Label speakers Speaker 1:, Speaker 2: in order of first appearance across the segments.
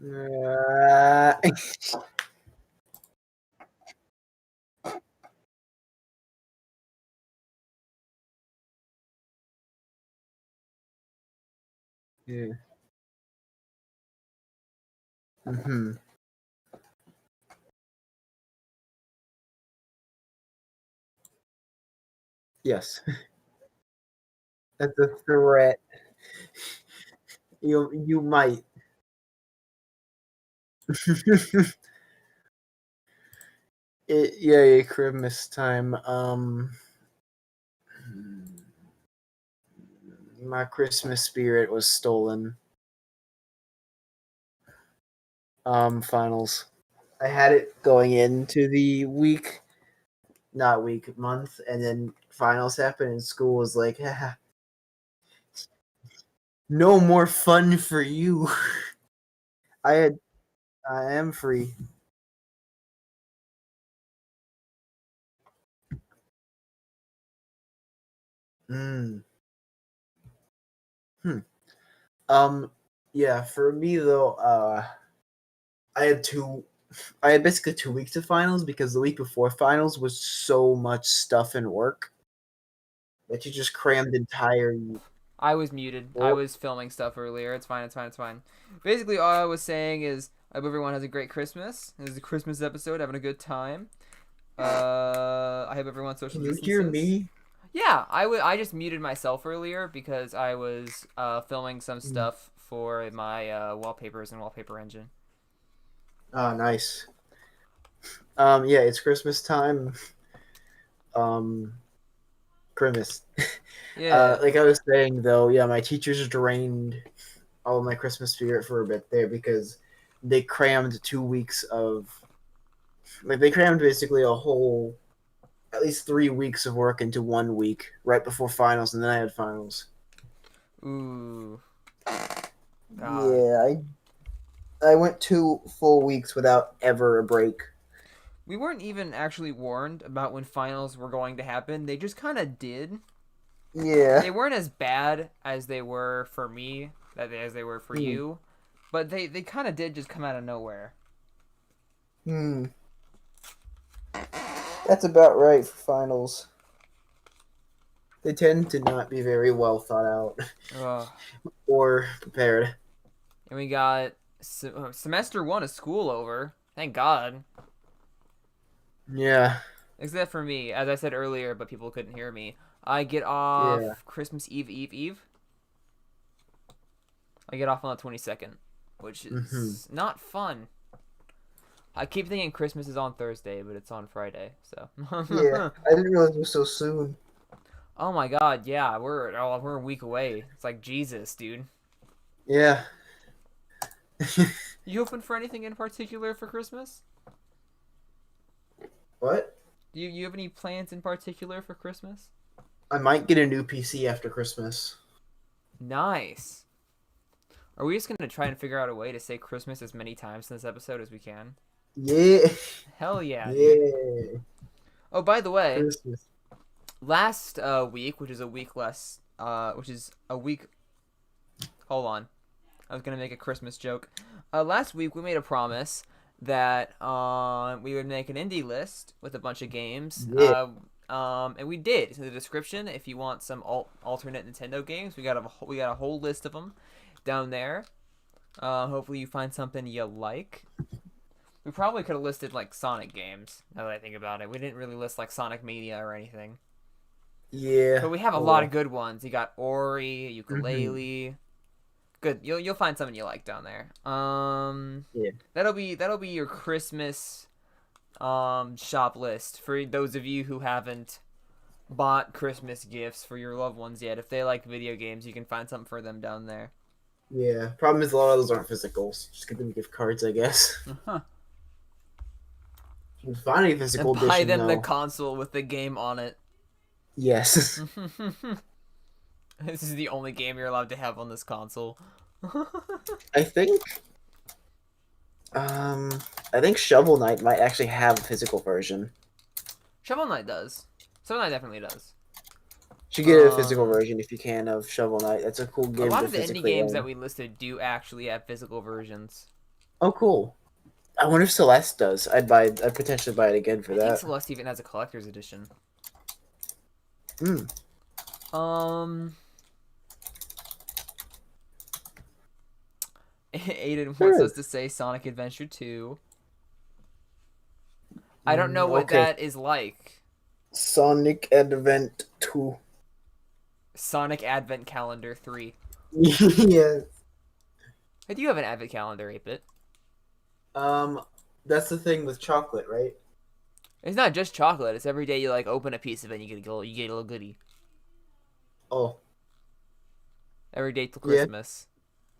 Speaker 1: Uh, yeah. Hmm. Yes. That's a threat. You might. Yeah, Christmas time. My Christmas spirit was stolen. Finals. I had it going into the week, not week, month, and then finals happened, and school was like, no more fun for you. I had, I am free. Mm. Hmm. Um, yeah, for me though, I had two. I had basically 2 weeks of finals because the week before finals was so much stuff and work that you just crammed entire.
Speaker 2: I was muted. I
Speaker 1: Or,
Speaker 2: was filming stuff earlier. It's fine. It's fine. It's fine. Basically, all I was saying is I hope everyone has a great Christmas. This is a Christmas episode, having a good time. I hope everyone social
Speaker 1: can you hear
Speaker 2: distances.
Speaker 1: me?
Speaker 2: Yeah, I just muted myself earlier because I was filming some
Speaker 1: Mm.
Speaker 2: stuff for my wallpapers and wallpaper engine.
Speaker 1: Oh, nice. Yeah, it's Christmas time. Um, Christmas.
Speaker 2: Yeah.
Speaker 1: Like I was saying though, yeah, my teachers drained all of my Christmas spirit for a bit there because they crammed 2 weeks of like they crammed basically a whole at least 3 weeks of work into 1 week right before finals, and then I had finals.
Speaker 2: Ooh. God.
Speaker 1: Yeah, I went 2 full weeks without ever a break.
Speaker 2: We weren't even actually warned about when finals were going to happen. They just kind of did.
Speaker 1: Yeah.
Speaker 2: They weren't as bad as they were for me, as they were for
Speaker 1: Hmm.
Speaker 2: you, but they kind of did just come out of nowhere.
Speaker 1: Hmm. That's about right for finals. They tend to not be very well thought out
Speaker 2: Ugh.
Speaker 1: or prepared.
Speaker 2: And we got semester one of school over. Thank God.
Speaker 1: Yeah.
Speaker 2: Except for me, as I said earlier, but people couldn't hear me. I get
Speaker 1: Yeah.
Speaker 2: off Christmas Eve. I get off on the 22nd, which
Speaker 1: Hmm.
Speaker 2: is not fun. I keep thinking Christmas is on Thursday, but it's on Friday. So,
Speaker 1: Yeah. I didn't realize it was so soon.
Speaker 2: oh my God, yeah, we're a week away. It's like Jesus, dude.
Speaker 1: Yeah.
Speaker 2: You hoping for anything in particular for Christmas?
Speaker 1: What?
Speaker 2: Do you have any plans in particular for Christmas?
Speaker 1: I might get a new PC after Christmas.
Speaker 2: Nice. Are we just gonna try and figure out a way to say Christmas as many times in this episode as we can?
Speaker 1: Yeah.
Speaker 2: Hell yeah, dude.
Speaker 1: Yeah.
Speaker 2: Oh, by the way,
Speaker 1: Christmas.
Speaker 2: last week, which is a week less, which is a week. Hold on, I was gonna make a Christmas joke. Last week we made a promise that we would make an indie list with a bunch of games.
Speaker 1: Yeah.
Speaker 2: And we did. In the description, if you want some alternate Nintendo games, we got a whole list of them down there. Hopefully you find something you like. We probably could have listed like Sonic games. Now that I think about it, we didn't really list like Sonic Mania or anything.
Speaker 1: Yeah.
Speaker 2: But we have a
Speaker 1: Oh
Speaker 2: lot of
Speaker 1: well.
Speaker 2: good ones. You got Ori,
Speaker 1: Hmm.
Speaker 2: Ukulele. Good. You'll find something you like down there.
Speaker 1: Yeah.
Speaker 2: That'll be your Christmas shop list for those of you who haven't bought Christmas gifts for your loved ones yet. If they like video games, you can find something for them down there.
Speaker 1: Yeah. Problem is a lot of those aren't physicals. Just give them gift cards, I guess. You can find a
Speaker 2: And
Speaker 1: physical
Speaker 2: buy
Speaker 1: edition
Speaker 2: them the
Speaker 1: though.
Speaker 2: console with the game on it.
Speaker 1: Yes.
Speaker 2: This is the only game you're allowed to have on this console.
Speaker 1: I think um I think Shovel Knight might actually have a physical version.
Speaker 2: Shovel Knight does. Shovel Knight definitely does.
Speaker 1: Should get a physical
Speaker 2: Um,
Speaker 1: version if you can of Shovel Knight. That's a cool
Speaker 2: a
Speaker 1: game
Speaker 2: lot
Speaker 1: to
Speaker 2: of the indie
Speaker 1: physically
Speaker 2: games that
Speaker 1: own.
Speaker 2: we listed do actually have physical versions.
Speaker 1: Oh, cool. I wonder if Celeste does. I'd potentially buy it again for
Speaker 2: I think
Speaker 1: that.
Speaker 2: Celeste even has a collector's edition.
Speaker 1: Hmm.
Speaker 2: Um, Aiden wants
Speaker 1: Sure.
Speaker 2: us to say Sonic Adventure 2. I don't know what
Speaker 1: Okay.
Speaker 2: that is like.
Speaker 1: Sonic Advent 2.
Speaker 2: Sonic Advent Calendar 3.
Speaker 1: Yes.
Speaker 2: I do have an Advent Calendar 8-bit.
Speaker 1: Um, that's the thing with chocolate, right?
Speaker 2: It's not just chocolate. It's every day you like open a piece of it and you get a little goodie.
Speaker 1: Oh,
Speaker 2: Every day till
Speaker 1: yeah.
Speaker 2: Christmas.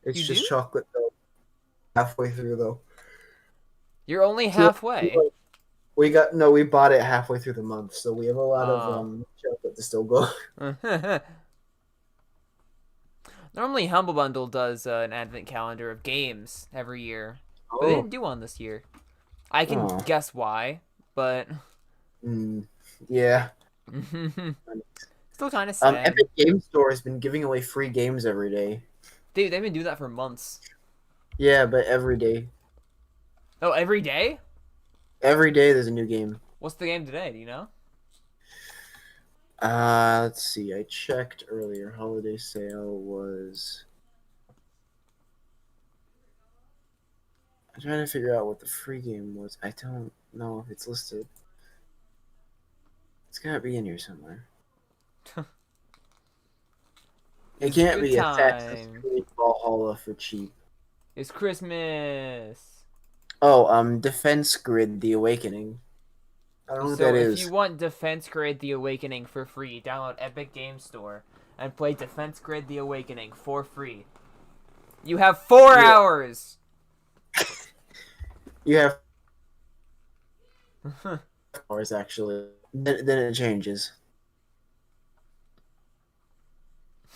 Speaker 1: It's
Speaker 2: You
Speaker 1: just
Speaker 2: do?
Speaker 1: chocolate though. Halfway through though.
Speaker 2: You're only
Speaker 1: So
Speaker 2: halfway.
Speaker 1: we bought it halfway through the month, so we have a lot of
Speaker 2: Oh.
Speaker 1: chocolate to still go.
Speaker 2: Normally Humble Bundle does an advent calendar of games every year. But they didn't do one this year. I can
Speaker 1: Oh.
Speaker 2: guess why, but
Speaker 1: Yeah.
Speaker 2: still kind of sad.
Speaker 1: Epic Game Store has been giving away free games every day.
Speaker 2: Dude, they've been doing that for months.
Speaker 1: Yeah, but every day.
Speaker 2: Oh, every day?
Speaker 1: Every day there's a new game.
Speaker 2: What's the game today? Do you know?
Speaker 1: Let's see. I checked earlier. Holiday sale was. I'm trying to figure out what the free game was. I don't know if it's listed. It's gotta be in here somewhere. It
Speaker 2: It's
Speaker 1: can't
Speaker 2: good
Speaker 1: be Assassin's
Speaker 2: time.
Speaker 1: Creed Valhalla for cheap.
Speaker 2: It's Christmas.
Speaker 1: Oh, Defense Grid: The Awakening. I don't know what
Speaker 2: So
Speaker 1: that
Speaker 2: if
Speaker 1: is.
Speaker 2: you want Defense Grid The Awakening for free, download Epic Game Store and play Defense Grid The Awakening for free. You have 4
Speaker 1: Yeah.
Speaker 2: hours.
Speaker 1: You have hours actually. Then it changes.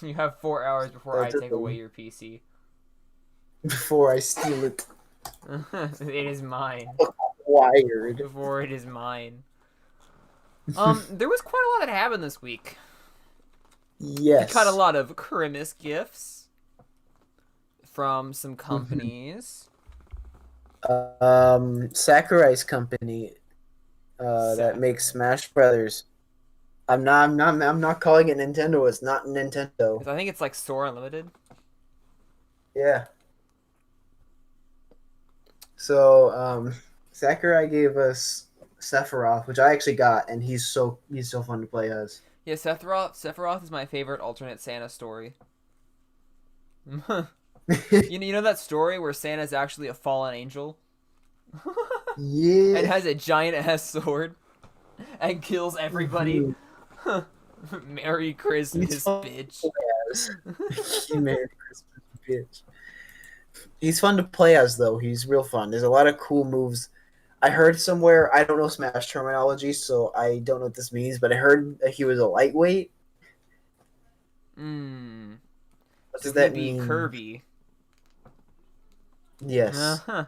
Speaker 2: You have 4 hours before
Speaker 1: That's
Speaker 2: I
Speaker 1: a
Speaker 2: take
Speaker 1: thing.
Speaker 2: away your PC.
Speaker 1: Before I steal it.
Speaker 2: It is mine.
Speaker 1: Wired.
Speaker 2: Before it is mine. There was quite a lot that happened this week.
Speaker 1: Yes.
Speaker 2: We got a lot of Christmas gifts from some companies.
Speaker 1: Sakurai's company that makes Smash Brothers. I'm not calling it Nintendo. It's not Nintendo.
Speaker 2: I think it's like Store Unlimited.
Speaker 1: Yeah. So Sakurai gave us Sephiroth, which I actually got, and he's so fun to play as.
Speaker 2: Yeah, Sephiroth is my favorite alternate Santa story. You know that story where Santa's actually a fallen angel?
Speaker 1: Yeah.
Speaker 2: And has a giant ass sword and kills everybody. Merry Christmas,
Speaker 1: He's fun
Speaker 2: bitch.
Speaker 1: to play as. Merry Christmas, bitch. He's fun to play as, though. He's real fun. There's a lot of cool moves. I heard somewhere, I don't know Smash terminology, so I don't know what this means, but I heard that he was a lightweight.
Speaker 2: Mmm.
Speaker 1: What
Speaker 2: So
Speaker 1: does that
Speaker 2: he'd be
Speaker 1: mean?
Speaker 2: Kirby.
Speaker 1: Yes.
Speaker 2: Uh-huh.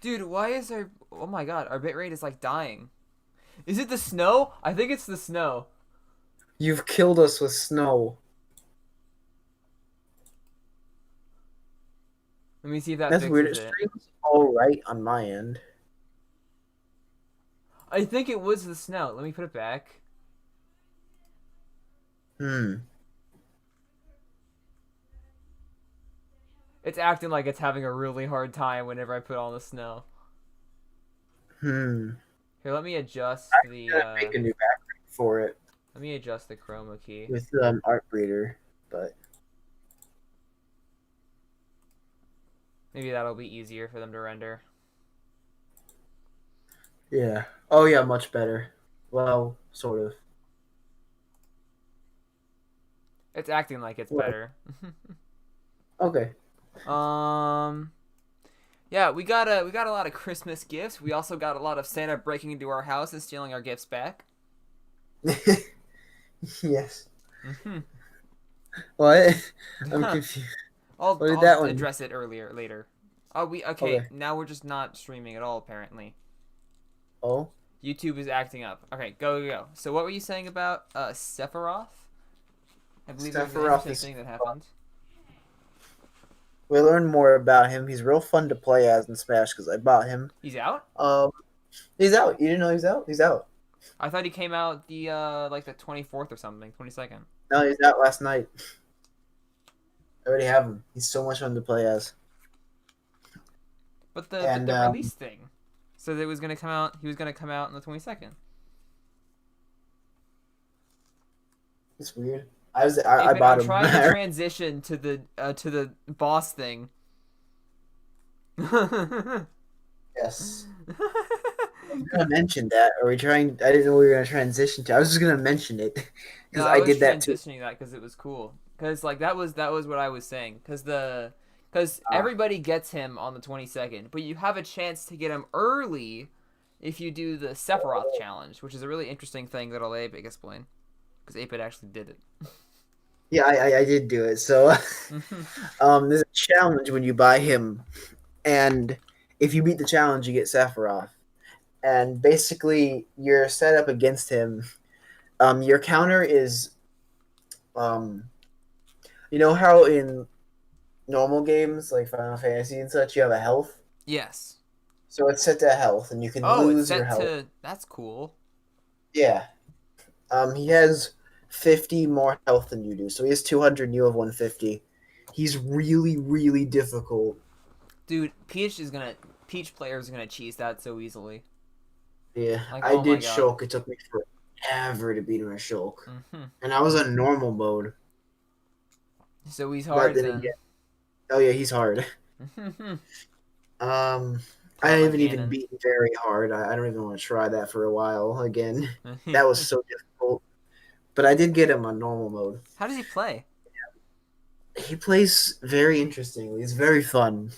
Speaker 2: Dude, why is our... Oh my god, our bitrate is like dying. Is it the snow? I think it's the snow.
Speaker 1: You've killed us with snow.
Speaker 2: Let me see if that
Speaker 1: That's weird. It
Speaker 2: fixes it.
Speaker 1: streams all right on my end.
Speaker 2: I think it was the snow. Let me put it back. It's acting like it's having a really hard time whenever I put on the snow. Here, let me adjust the...
Speaker 1: Gotta make a new background for it
Speaker 2: Let me adjust the chroma key.
Speaker 1: with Art Breeder, but
Speaker 2: Maybe that'll be easier for them to render.
Speaker 1: yeah. Oh yeah, much better. Well, sort of.
Speaker 2: It's acting like it's
Speaker 1: What?
Speaker 2: better.
Speaker 1: Okay.
Speaker 2: Yeah, we got a lot of Christmas gifts. We also got a lot of Santa breaking into our house and stealing our gifts back.
Speaker 1: Yes.
Speaker 2: Mm-hmm.
Speaker 1: What? I'm confused.
Speaker 2: I'll
Speaker 1: did that one?
Speaker 2: address it later. Oh, okay.
Speaker 1: Okay.
Speaker 2: Now we're just not streaming at all apparently.
Speaker 1: Oh.
Speaker 2: YouTube is acting up. Okay, go. So what were you saying about Sephiroth? I believe there was an
Speaker 1: Sephiroth
Speaker 2: interesting
Speaker 1: is
Speaker 2: thing that happened.
Speaker 1: we learned more about him. He's real fun to play as in Smash because I bought him.
Speaker 2: He's out?
Speaker 1: Um, he's out. You didn't know he's out? He's out.
Speaker 2: I thought he came out the like the 24th or something, 22nd.
Speaker 1: No, he's out last night. I already have him. He's so much fun to play as.
Speaker 2: But the
Speaker 1: And
Speaker 2: release thing. So that it was gonna come out. He was gonna come out on the 22nd.
Speaker 1: it's weird. I
Speaker 2: Hey,
Speaker 1: bought
Speaker 2: I'm
Speaker 1: him.
Speaker 2: trying to transition to the boss thing.
Speaker 1: Yes. I was gonna mention that. Are we trying? I didn't know we were gonna transition to. I was just gonna mention it
Speaker 2: No,
Speaker 1: because
Speaker 2: I
Speaker 1: I
Speaker 2: was
Speaker 1: did that too.
Speaker 2: transitioning that because it was cool. Because like that was what I was saying. Because
Speaker 1: Ah.
Speaker 2: everybody gets him on the 22nd, but you have a chance to get him early if you do the Sephiroth challenge, which is a really interesting thing that'll Abe explain. Because Ape actually did it.
Speaker 1: Yeah, I did do it. So, there's a challenge when you buy him, and if you beat the challenge, you get Sephiroth. And basically, you're set up against him. Your counter is, um, you know how in normal games like Final Fantasy and such, you have a health.
Speaker 2: Yes.
Speaker 1: So it's set to health, and you can
Speaker 2: Oh, it's
Speaker 1: lose your
Speaker 2: set
Speaker 1: health.
Speaker 2: to. That's cool.
Speaker 1: Yeah. He has 50 more health than you do, so he has 200. You have 150. He's really, really difficult.
Speaker 2: Dude, Peach players are gonna cheese that so easily.
Speaker 1: Yeah,
Speaker 2: Like,
Speaker 1: I
Speaker 2: oh my
Speaker 1: did
Speaker 2: god.
Speaker 1: Shulk. It took me forever to beat him at Shulk,
Speaker 2: Hmm.
Speaker 1: and I was on normal mode.
Speaker 2: So he's
Speaker 1: But
Speaker 2: hard
Speaker 1: then
Speaker 2: then.
Speaker 1: again, oh yeah, he's hard. Um, I
Speaker 2: Got my
Speaker 1: haven't even
Speaker 2: Ganon.
Speaker 1: beaten very hard. I don't even want to try that for a while again. That was so difficult. But I did get him on normal mode.
Speaker 2: How does he play?
Speaker 1: He plays very interestingly. He's very fun.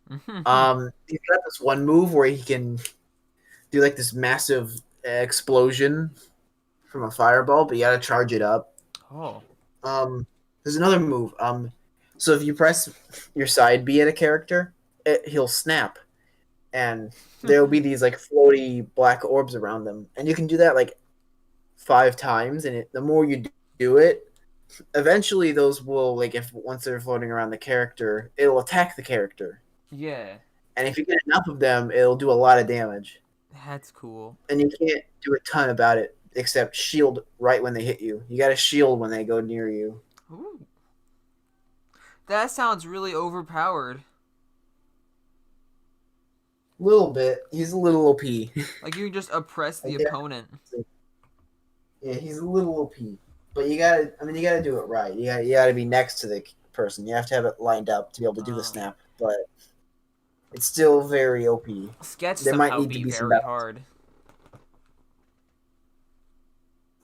Speaker 2: Hmm.
Speaker 1: He's got this one move where he can do like this massive explosion from a fireball, but you gotta charge it up.
Speaker 2: Oh.
Speaker 1: There's another move. So if you press your side B at a character, he'll snap, and there will be these like floaty black orbs around them, and you can do that like 5 times, and the more you do it, eventually those will like if once they're floating around the character, it'll attack the character,
Speaker 2: Yeah.
Speaker 1: and if you get enough of them, it'll do a lot of damage,
Speaker 2: That's cool.
Speaker 1: and you can't do a ton about it except shield right when they hit you. You got to shield when they go near you.
Speaker 2: Ooh. That sounds really overpowered.
Speaker 1: A little bit. He's a little OP.
Speaker 2: Like you can just oppress the
Speaker 1: Yeah,
Speaker 2: opponent.
Speaker 1: yeah, he's a little OP. But you gotta, I mean, you gotta do it right. You gotta be next to the person. You have to have it lined up to be able to do the
Speaker 2: Um,
Speaker 1: snap. But it's still very OP.
Speaker 2: Sketch
Speaker 1: There might
Speaker 2: somehow
Speaker 1: need to
Speaker 2: beat
Speaker 1: be some
Speaker 2: very
Speaker 1: balance.
Speaker 2: hard.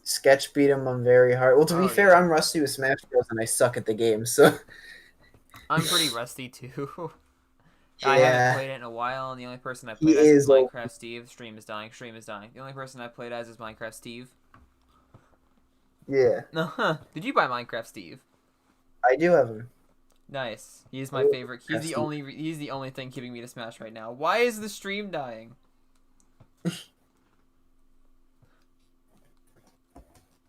Speaker 1: Sketch beat him on very hard. Well, to be
Speaker 2: Oh
Speaker 1: fair,
Speaker 2: yeah.
Speaker 1: I'm rusty with Smash Bros. And I suck at the game, so
Speaker 2: I'm pretty rusty too. I haven't
Speaker 1: yeah,
Speaker 2: played it in a while, and the only person I
Speaker 1: he
Speaker 2: played as is
Speaker 1: is OP.
Speaker 2: Minecraft Steve. Stream is dying. Stream is dying. The only person I played as is Minecraft Steve.
Speaker 1: Yeah,
Speaker 2: No, did you buy Minecraft Steve?
Speaker 1: I do have him.
Speaker 2: Nice. He's my favorite. He's
Speaker 1: Minecraft
Speaker 2: the
Speaker 1: Steve.
Speaker 2: only. He's the only thing keeping me to Smash right now. Why is the stream dying?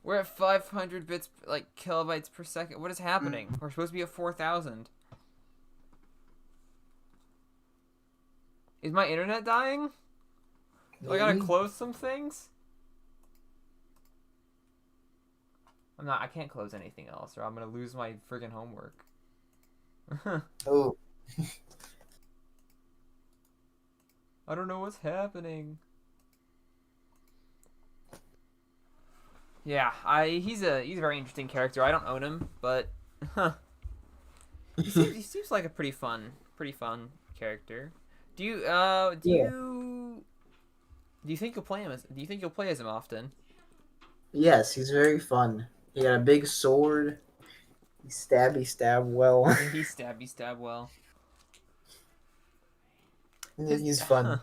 Speaker 2: We're at 500 bits, like kilobytes per second. What is happening? We're supposed to be at 4,000. Is my internet dying? Do I gotta
Speaker 1: Maybe.
Speaker 2: close some things? I'm not. I can't close anything else, or I'm gonna lose my friggin' homework.
Speaker 1: Oh,
Speaker 2: I don't know what's happening. Yeah, he's a very interesting character. I don't own him, but he seems like a pretty fun character. Do you
Speaker 1: yeah.
Speaker 2: do you think you'll play him do you think you'll play as him often?
Speaker 1: Yes, he's very fun. He got a big sword. He stab well.
Speaker 2: He stab well.
Speaker 1: He's fun.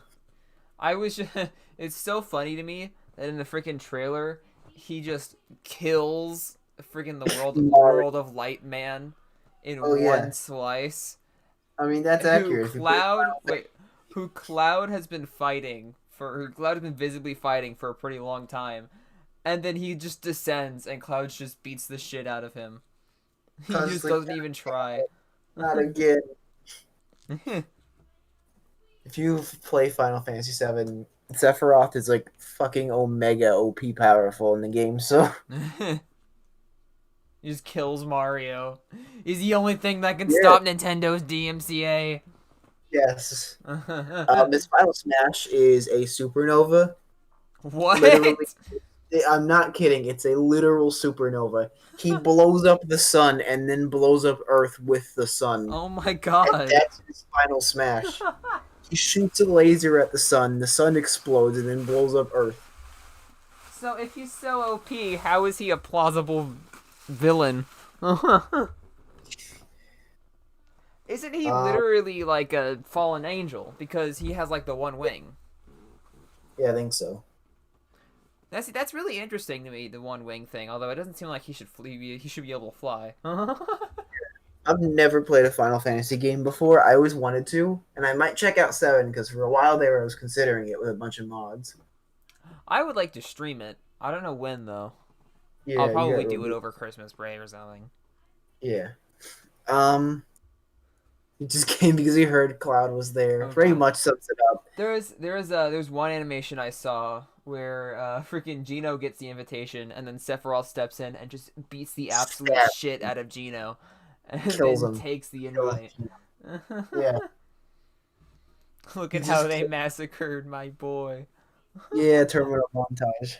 Speaker 2: I was it's so funny to me that in the freaking trailer he just kills freaking the world of Light Man in
Speaker 1: Oh
Speaker 2: one
Speaker 1: yeah.
Speaker 2: slice.
Speaker 1: I mean that's
Speaker 2: Who
Speaker 1: accurate. If you put it
Speaker 2: Cloud
Speaker 1: out there.
Speaker 2: wait, who Cloud has been fighting Cloud has been visibly fighting for a pretty long time, and then he just descends, and Cloud just beats the shit out of him. He
Speaker 1: I was
Speaker 2: just
Speaker 1: just like,
Speaker 2: doesn't even try.
Speaker 1: not again. If you play Final Fantasy VII, Sephiroth is like fucking Omega OP powerful in the game. So
Speaker 2: He just kills Mario. He's the only thing that can
Speaker 1: yeah,
Speaker 2: stop Nintendo's DMCA.
Speaker 1: yes. His final smash is a supernova. Literally,
Speaker 2: What?
Speaker 1: I'm not kidding. It's a literal supernova. He blows up the sun and then blows up Earth with the sun.
Speaker 2: Oh my
Speaker 1: And
Speaker 2: god.
Speaker 1: that's his final smash. He shoots a laser at the sun explodes, and then blows up Earth.
Speaker 2: So if he's so OP, how is he a plausible villain? Isn't he literally like a fallen angel because he has like the one wing?
Speaker 1: Yeah, I think so.
Speaker 2: That's really interesting to me, the one wing thing. Although it doesn't seem like he should flee. He should be able to fly.
Speaker 1: I've never played a Final Fantasy game before. I always wanted to, and I might check out 7 because for a while there I was considering it with a bunch of mods.
Speaker 2: I would like to stream it. I don't know when though.
Speaker 1: Yeah,
Speaker 2: I'll probably do it over Christmas break or something.
Speaker 1: Yeah. He just came because he heard Cloud was there.
Speaker 2: Okay.
Speaker 1: Pretty much sums it up.
Speaker 2: There's one animation I saw where freaking Gino gets the invitation and then Sephiroth steps in and just beats the absolute shit out of Gino and
Speaker 1: Kills
Speaker 2: then
Speaker 1: him.
Speaker 2: takes the invite.
Speaker 1: Yeah.
Speaker 2: Look at how they massacred my boy.
Speaker 1: Yeah, terminal montage.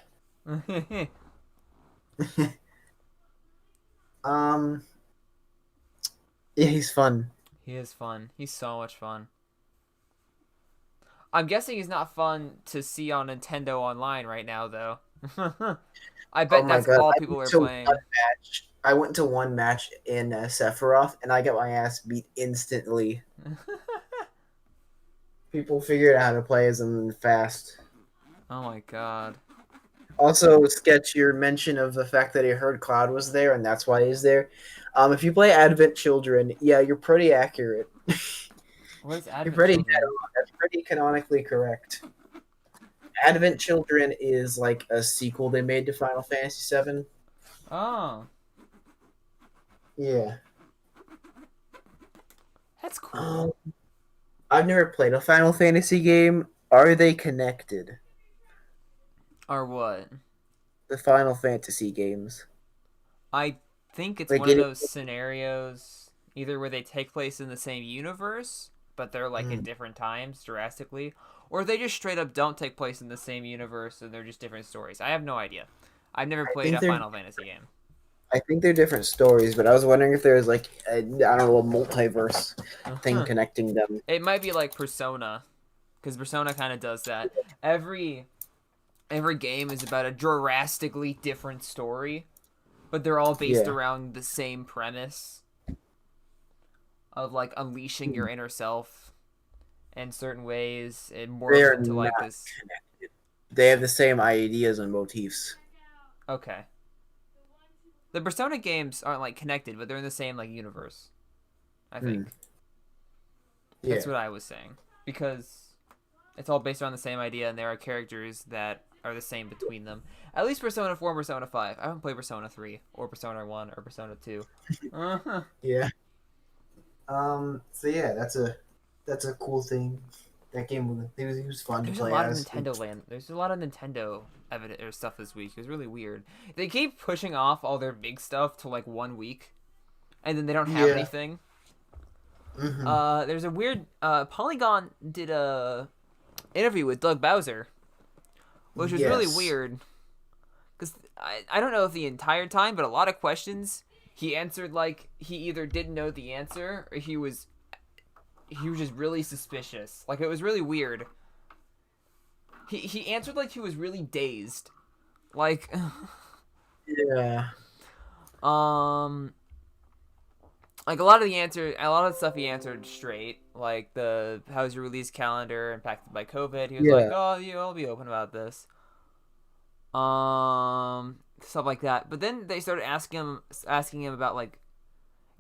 Speaker 1: Yeah, he's fun.
Speaker 2: He is fun. He's so much fun. I'm guessing he's not fun to see on Nintendo Online right now, though. I bet that's all people are playing.
Speaker 1: I went to one match in Sephiroth, and I got my ass beat instantly. People figured out how to play as him fast.
Speaker 2: Oh my god.
Speaker 1: Also, Sketch, your mention of the fact that he heard Cloud was there, and that's why he's there. If you play Advent Children, yeah, you're pretty accurate.
Speaker 2: What is Advent
Speaker 1: Children?
Speaker 2: Children?
Speaker 1: That's pretty canonically correct. Advent Children is like a sequel they made to Final Fantasy VII.
Speaker 2: Oh.
Speaker 1: Yeah.
Speaker 2: That's cool.
Speaker 1: I've never played a Final Fantasy game. Are they connected?
Speaker 2: Or what?
Speaker 1: The Final Fantasy games.
Speaker 2: I think it's
Speaker 1: Like
Speaker 2: one of those scenarios either where they take place in the same universe, but they're like at different times drastically, or they just straight up don't take place in the same universe and they're just different stories. I have no idea. I've never played a Final Fantasy game.
Speaker 1: I think they're different stories, but I was wondering if there's like a multiverse thing connecting them.
Speaker 2: It might be like Persona, because Persona kind of does that. Every game is about a drastically different story, but they're all based around the same premise of like unleashing your inner self in certain ways and morphs into like this.
Speaker 1: Connected. They have the same ideas and motifs.
Speaker 2: Okay. The Persona games aren't like connected, but they're in the same like universe. I think. That's what I was saying, because it's all based around the same idea, and there are characters that are the same between them. At least Persona 4 and Persona 5. I haven't played Persona 3 or Persona 1 or Persona 2.
Speaker 1: Yeah. So yeah, that's a cool thing. That game was fun to play.
Speaker 2: There's a lot of Nintendo land. There's a lot of Nintendo or stuff this week. It was really weird. They keep pushing off all their big stuff to like 1 week, and then they don't have anything. There's a weird Polygon did a interview with Doug Bowser, which was really weird, because I don't know if the entire time, but a lot of questions he answered like he either didn't know the answer or he was just really suspicious. Like, it was really weird. He answered like he was really dazed. Like like a lot of the stuff he answered straight, like the how's your release calendar impacted by COVID. He was like, "Oh, yeah, I'll be open about this." Stuff like that. But then they started asking him about like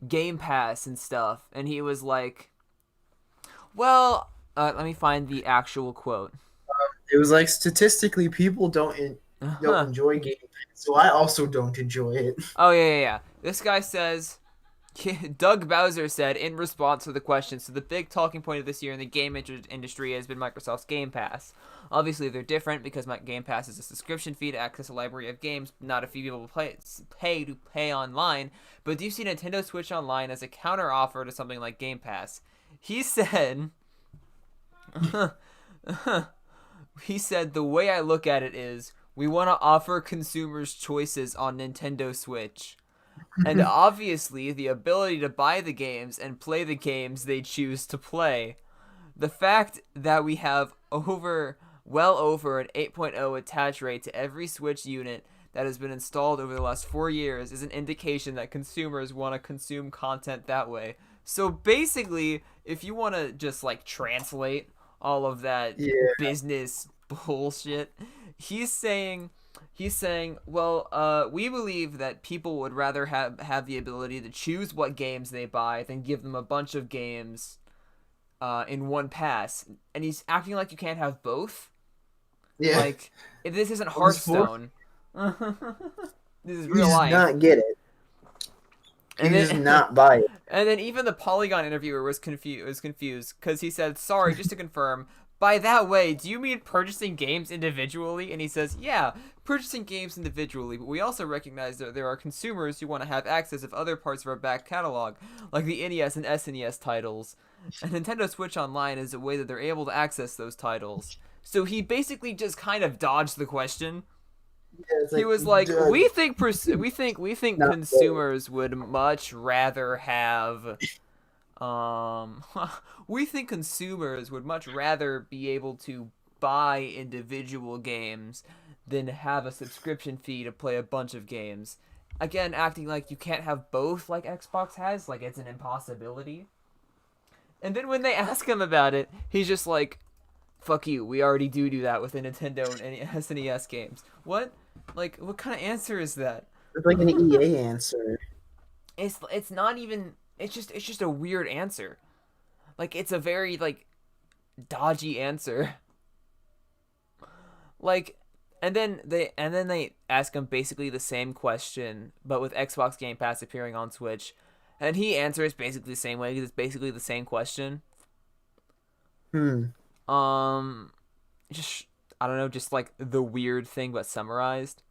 Speaker 2: Game Pass and stuff, and he was like, "Well, let me find the actual quote."
Speaker 1: It was like statistically, people don't enjoy Game Pass, so I also don't enjoy it.
Speaker 2: Oh yeah. This guy says Doug Bowser said in response to the question, so the big talking point of this year in the game industry has been Microsoft's Game Pass. Obviously, they're different because my Game Pass is a subscription fee to access a library of games. Not a few people pay to play online, but do you see Nintendo Switch Online as a counter offer to something like Game Pass? He said, he said, the way I look at it is, we want to offer consumers choices on Nintendo Switch. And obviously, the ability to buy the games and play the games they choose to play. The fact that we have well over an 8.0 attach rate to every Switch unit that has been installed over the last 4 years is an indication that consumers want to consume content that way. So basically, if you want to just like translate all of that business bullshit, he's saying, well, we believe that people would rather have the ability to choose what games they buy than give them a bunch of games in one pass. And he's acting like you can't have both.
Speaker 1: Yeah,
Speaker 2: Like, if this isn't Hearthstone, this is real life.
Speaker 1: He does not get it. He does not buy it.
Speaker 2: And then even the Polygon interviewer was confused because he said, sorry, just to confirm, by that way, do you mean purchasing games individually? And he says, yeah, purchasing games individually, but we also recognize that there are consumers who want to have access of other parts of our back catalog, like the NES and SNES titles. And Nintendo Switch Online is a way that they're able to access those titles. So he basically just kind of dodged the question.
Speaker 1: Yeah,
Speaker 2: he was like, we think consumers would much rather have we think consumers would much rather be able to buy individual games than have a subscription fee to play a bunch of games. Again, acting like you can't have both like Xbox has, like it's an impossibility. And then when they ask him about it, he's just like, fuck you, we already do that with the Nintendo and SNES games. What? Like, what kind of answer is that?
Speaker 1: It's like an EA answer.
Speaker 2: It's not even, it's just a weird answer. Like, it's a very, like, dodgy answer. Like, and then they ask him basically the same question, but with Xbox Game Pass appearing on Switch, and he answers basically the same way because it's basically the same question. Just, I don't know, just like the weird thing but summarized.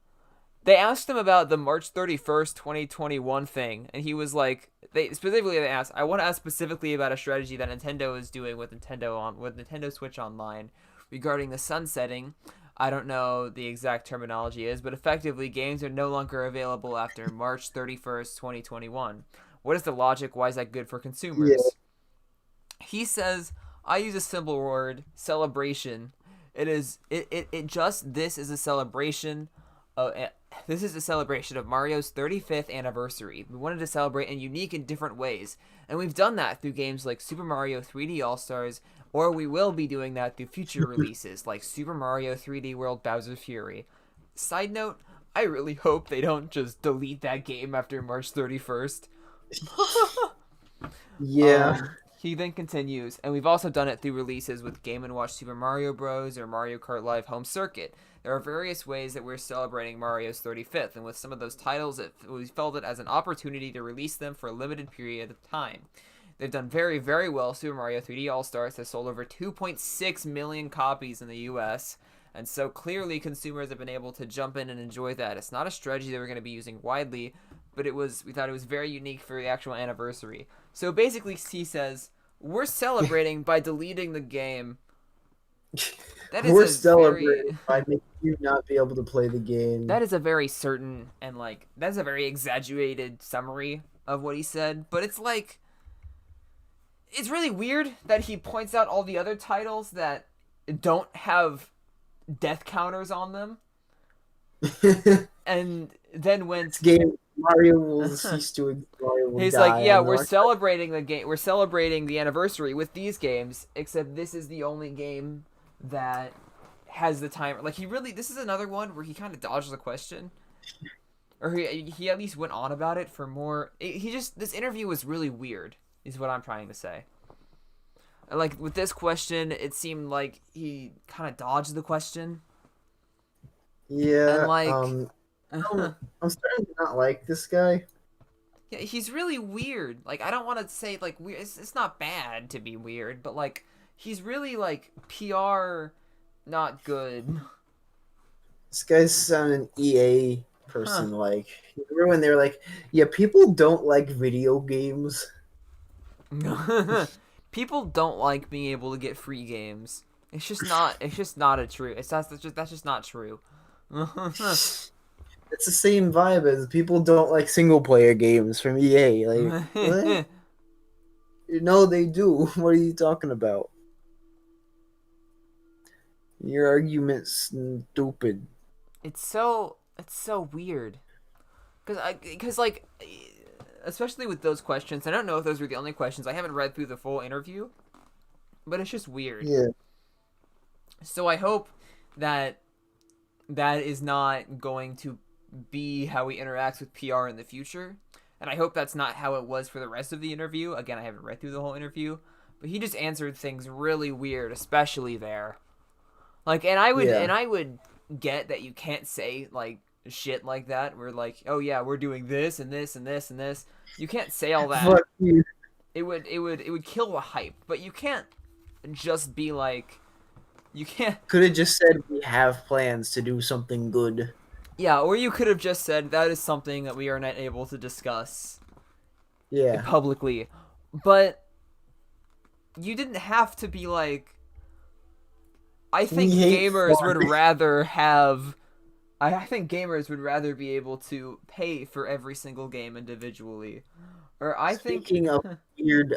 Speaker 2: They asked him about the March 31st, 2021 thing, and he was like, they asked, I want to ask specifically about a strategy that Nintendo is doing with Nintendo Switch Online regarding the sunsetting. I don't know the exact terminology is, but effectively games are no longer available after March 31st, 2021. What is the logic? Why is that good for consumers? Yeah. He says, I use a simple word, celebration. This is a celebration of Mario's 35th anniversary. We wanted to celebrate in unique and different ways, and we've done that through games like Super Mario 3D All-Stars, or we will be doing that through future releases like Super Mario 3D World Bowser's Fury. Side note, I really hope they don't just delete that game after March 31st.
Speaker 1: Yeah.
Speaker 2: He then continues, and we've also done it through releases with Game & Watch Super Mario Bros. Or Mario Kart Live Home Circuit. There are various ways that we're celebrating Mario's 35th, and with some of those titles, we felt it as an opportunity to release them for a limited period of time. They've done very, very well. Super Mario 3D All-Stars has sold over 2.6 million copies in the US, and so clearly consumers have been able to jump in and enjoy that. It's not a strategy that we're going to be using widely, but we thought it was very unique for the actual anniversary. So basically, he says, we're celebrating by deleting the game.
Speaker 1: We're celebrating by making you not be able to play the game.
Speaker 2: That is a very certain and, like, that's a very exaggerated summary of what he said. But it's like, it's really weird that he points out all the other titles that don't have death counters on them. And then when
Speaker 1: this game, Mario will cease to exist.
Speaker 2: He's like, yeah, we're celebrating the game. We're celebrating the anniversary with these games, except this is the only game that has the timer. Like, this is another one where he kind of dodged the question. Or he at least went on about it for more. This interview was really weird, is what I'm trying to say. Like with this question, it seemed like he kind of dodged the question, and
Speaker 1: Yeah,
Speaker 2: like,
Speaker 1: I'm starting to not like this guy.
Speaker 2: yeah, he's really weird. Like I don't want to say like weird. It's not bad to be weird, but like he's really like PR not good.
Speaker 1: This guy's sounding EA
Speaker 2: Huh.
Speaker 1: person like. Remember when they were like, "Yeah, people don't like video games."
Speaker 2: People don't like being able to get free games. It's just not. It's just not a true. That's just not true.
Speaker 1: It's the same vibe as people don't like single player games from EA. Like, what? No, they do. What are you talking about? Your argument's stupid.
Speaker 2: It's so weird. Cause like, especially with those questions. I don't know if those were the only questions. I haven't read through the full interview, but it's just weird.
Speaker 1: Yeah,
Speaker 2: So I hope that that is not going to be how he interacts with PR in the future. And I hope that's not how it was for the rest of the interview. Again, I haven't read through the whole interview, but he just answered things really weird, especially there. Like,
Speaker 1: yeah.
Speaker 2: and I would get that you can't say like shit like that. We're like, oh yeah, we're doing this and this and this and this. You can't say all that.
Speaker 1: Fuck you.
Speaker 2: It would kill the hype. But you can't just be like, you can't.
Speaker 1: Could have just said we have plans to do something good.
Speaker 2: Yeah, or you could have just said that is something that we are not able to discuss
Speaker 1: Yeah.
Speaker 2: publicly. But you didn't have to be like, I
Speaker 1: We
Speaker 2: think
Speaker 1: hate
Speaker 2: gamers
Speaker 1: fun.
Speaker 2: would rather have. I think gamers would rather be able to pay for every single game individually. Or I think.
Speaker 1: Speaking of weird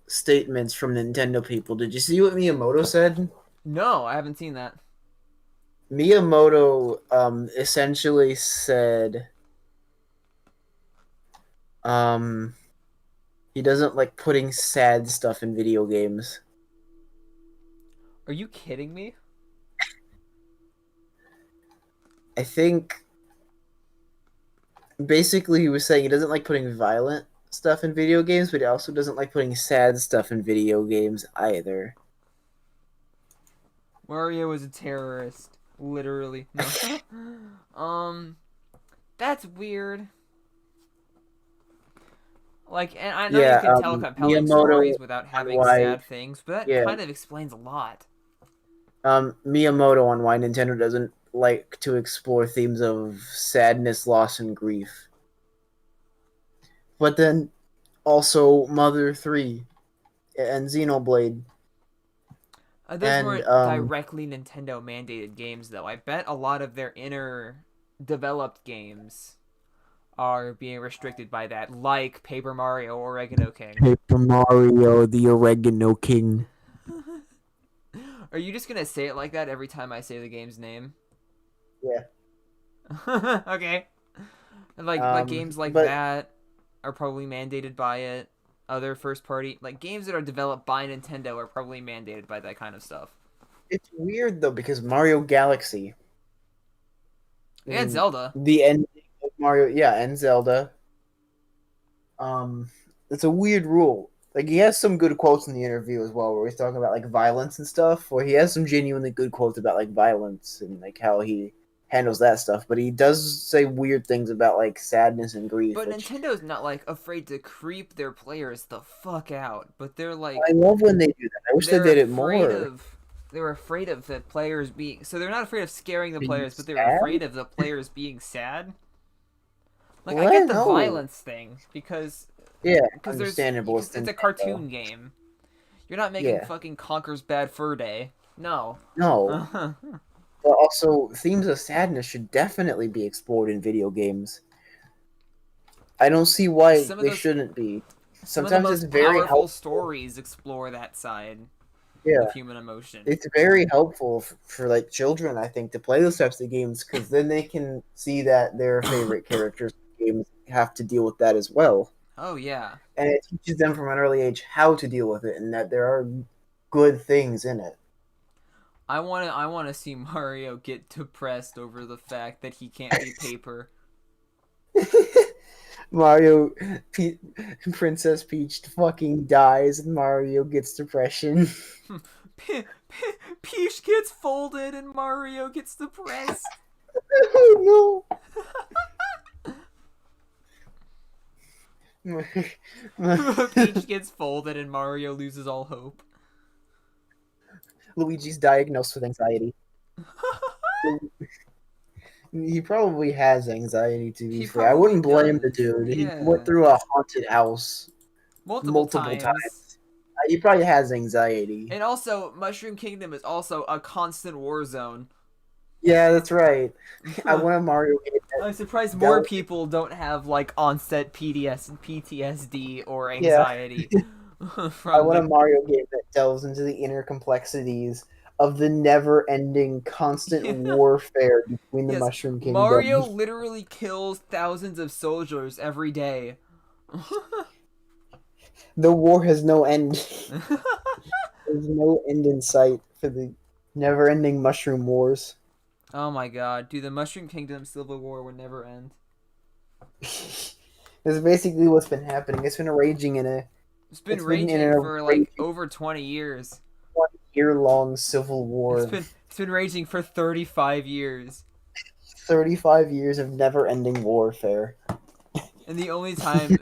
Speaker 1: statements from Nintendo people, did you see what Miyamoto said?
Speaker 2: No, I haven't seen that.
Speaker 1: Miyamoto essentially said um he doesn't like putting sad stuff in video games.
Speaker 2: Are you kidding me?
Speaker 1: I think basically he was saying he doesn't like putting violent stuff in video games, but he also doesn't like putting sad stuff in video games either.
Speaker 2: Mario is a terrorist. Literally. No. um, that's weird. Like, and I know you
Speaker 1: Yeah,
Speaker 2: can tell compelling
Speaker 1: Miyamoto
Speaker 2: stories without
Speaker 1: on
Speaker 2: having
Speaker 1: why
Speaker 2: sad things, but that
Speaker 1: yeah,
Speaker 2: kind of explains a lot.
Speaker 1: Miyamoto on why Nintendo doesn't like to explore themes of sadness, loss, and grief. But then also Mother 3 and Xenoblade
Speaker 2: Those
Speaker 1: and
Speaker 2: weren't directly Nintendo mandated games, though. I bet a lot of their inner developed games are being restricted by that, like Paper Mario Oregano King.
Speaker 1: Paper Mario, the Oregano King.
Speaker 2: Are you just gonna say it like that every time I say the game's name?
Speaker 1: Yeah.
Speaker 2: Okay. And like games like
Speaker 1: But
Speaker 2: that are probably mandated by it. Other first party like games that are developed by Nintendo are probably mandated by that kind of stuff.
Speaker 1: it's weird though because Mario Galaxy
Speaker 2: And
Speaker 1: and
Speaker 2: Zelda.
Speaker 1: the ending of Mario, yeah, and Zelda. Um, it's a weird rule. Like he has some good quotes in the interview as well, where he's talking about like violence and stuff. Where he has some genuinely good quotes about like violence and like how he handles that stuff. But he does say weird things about like sadness and grief,
Speaker 2: But
Speaker 1: which
Speaker 2: Nintendo's not like afraid to creep their players the fuck out. But they're like
Speaker 1: I love when they do that. I wish they
Speaker 2: they're
Speaker 1: did it
Speaker 2: afraid
Speaker 1: more.
Speaker 2: of they're afraid of the players being so they're not afraid of scaring the
Speaker 1: Being
Speaker 2: players, but they're
Speaker 1: sad?
Speaker 2: afraid of the players being sad. Like I get
Speaker 1: What?
Speaker 2: the
Speaker 1: No.
Speaker 2: violence thing
Speaker 1: Yeah,
Speaker 2: there's
Speaker 1: understandable. It's
Speaker 2: because it's a
Speaker 1: Nintendo.
Speaker 2: cartoon game. You're not making
Speaker 1: Yeah.
Speaker 2: fucking Conker's Bad Fur Day. No.
Speaker 1: No. But also, themes of sadness should definitely be explored in video games. I don't see why
Speaker 2: some of
Speaker 1: they
Speaker 2: those
Speaker 1: shouldn't be.
Speaker 2: some of the
Speaker 1: Sometimes it's
Speaker 2: most
Speaker 1: very
Speaker 2: powerful
Speaker 1: helpful.
Speaker 2: stories explore that side
Speaker 1: Yeah,
Speaker 2: of human emotion.
Speaker 1: it's very helpful for like children, I think, to play those types of games because then they can see that their favorite characters in games have to deal with that as well,
Speaker 2: Oh yeah.
Speaker 1: and it teaches them from an early age how to deal with it and that there are good things in it.
Speaker 2: I wanna see Mario get depressed over the fact that he can't be paper.
Speaker 1: Mario, Princess Peach fucking dies, and Mario gets depression.
Speaker 2: Peach gets folded and Mario gets depressed.
Speaker 1: Oh no!
Speaker 2: Peach gets folded and Mario loses all hope.
Speaker 1: Luigi's diagnosed with anxiety. He probably has anxiety, to be
Speaker 2: He
Speaker 1: fair. I
Speaker 2: probably
Speaker 1: wouldn't blame the
Speaker 2: does.
Speaker 1: dude. He went
Speaker 2: Yeah.
Speaker 1: through a haunted house
Speaker 2: Multiple
Speaker 1: multiple
Speaker 2: times.
Speaker 1: times. He probably has anxiety.
Speaker 2: And also, Mushroom Kingdom is also a constant war zone.
Speaker 1: Yeah, that's right. I want a Mario game
Speaker 2: I'm surprised more
Speaker 1: that
Speaker 2: people don't have like onset PTSD or
Speaker 1: yeah,
Speaker 2: anxiety
Speaker 1: I
Speaker 2: from
Speaker 1: want a
Speaker 2: the
Speaker 1: Mario game that delves into the inner complexities of the never-ending, constant warfare between the
Speaker 2: yes,
Speaker 1: Mushroom Kingdom.
Speaker 2: Mario literally kills thousands of soldiers every day.
Speaker 1: The war has no end. There's no end in sight for the never-ending Mushroom Wars.
Speaker 2: Oh my god, dude, the Mushroom Kingdom Civil War would never end.
Speaker 1: This is basically what's been happening.
Speaker 2: It's been
Speaker 1: It's been in
Speaker 2: raging
Speaker 1: a
Speaker 2: for like
Speaker 1: raging
Speaker 2: over 20 years.
Speaker 1: 1 year long civil war.
Speaker 2: It's been raging for 35 years.
Speaker 1: 35 years of never-ending warfare.
Speaker 2: And the only time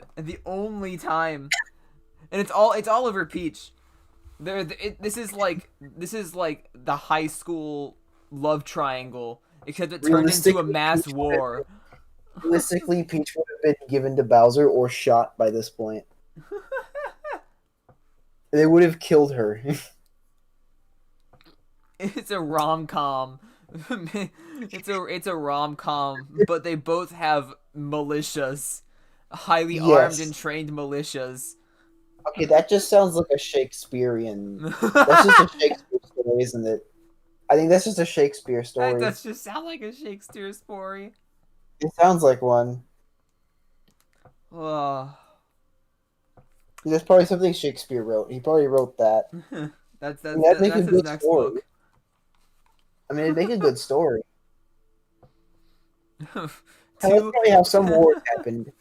Speaker 2: and it's all over Peach. This is like the high school love triangle, except it turned into a
Speaker 1: Realistically,
Speaker 2: mass war.
Speaker 1: Peach would have been given to Bowser or shot by this point. They would have killed her.
Speaker 2: It's a rom com. It's a rom com, but they both have militias, highly armed and
Speaker 1: Yes.
Speaker 2: trained militias.
Speaker 1: Okay, that just sounds like a Shakespearean. That's just a Shakespeare story, isn't it? I think that's just a Shakespeare
Speaker 2: That
Speaker 1: story.
Speaker 2: does just sound like a Shakespeare story.
Speaker 1: It sounds like one.
Speaker 2: Ugh.
Speaker 1: That's probably something Shakespeare wrote. He probably wrote that.
Speaker 2: that's
Speaker 1: And
Speaker 2: that's
Speaker 1: that'd make a
Speaker 2: that's his
Speaker 1: good
Speaker 2: next
Speaker 1: story.
Speaker 2: book.
Speaker 1: I mean, it'd make a good story. Let's
Speaker 2: Two
Speaker 1: probably have some wars happened.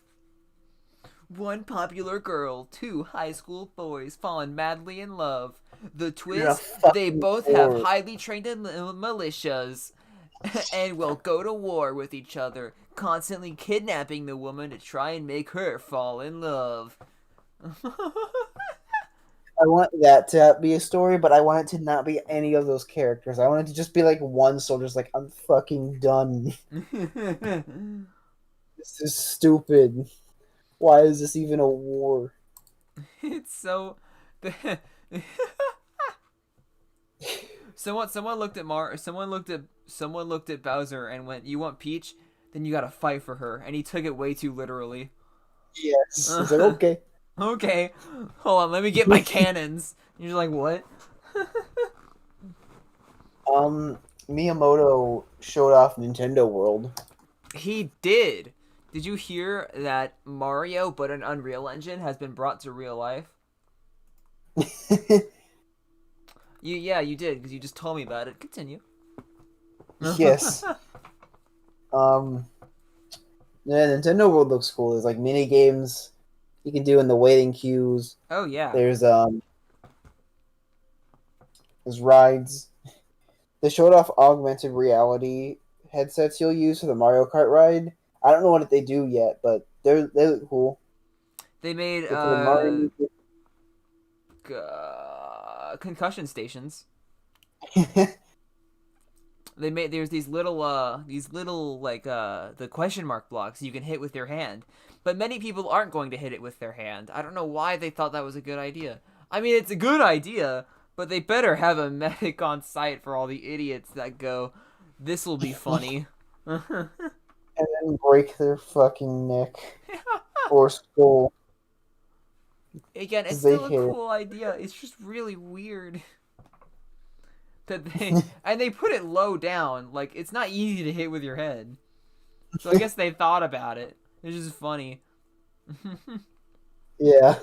Speaker 2: One popular girl, two high school boys fallen madly in love. The
Speaker 1: In a
Speaker 2: twist, they
Speaker 1: fucking
Speaker 2: both have
Speaker 1: war.
Speaker 2: highly trained militias and will go to war with each other, constantly kidnapping the woman to try and make her fall in love.
Speaker 1: I want that to be a story, but I want it to not be any of those characters. I want it to just be like one soldier's like, I'm fucking done. This is stupid. Why is this even a war?
Speaker 2: It's so someone looked at someone looked at Bowser and went, "You want Peach? Then you gotta fight for her." And he took it way too literally.
Speaker 1: Yes. It's like, okay.
Speaker 2: Okay, hold on, let me get my cannons. You're like, what?
Speaker 1: Miyamoto showed off Nintendo World.
Speaker 2: He did. Did you hear that Mario, but an Unreal Engine, has been brought to real life? Yeah, you did because you just told me about it. Continue.
Speaker 1: Yes. Um, yeah, Nintendo World looks cool. There's like mini games you can do in the waiting queues.
Speaker 2: Oh yeah.
Speaker 1: There's rides. They showed off augmented reality headsets you'll use for the Mario Kart ride. I don't know what they do yet, but they look cool.
Speaker 2: They made
Speaker 1: So for the Mario,
Speaker 2: concussion stations. There's these little like the question mark blocks you can hit with your hand. But many people aren't going to hit it with their hand. I don't know why they thought that was a good idea. I mean, it's a good idea, but they better have a medic on site for all the idiots that go, "This will be funny."
Speaker 1: and then break their fucking neck or skull
Speaker 2: Again, it's
Speaker 1: because they
Speaker 2: still a
Speaker 1: hit it.
Speaker 2: cool idea. It's just really weird that they put it low down. Like it's not easy to hit with your head. So I guess they thought about it. It's just funny.
Speaker 1: Yeah.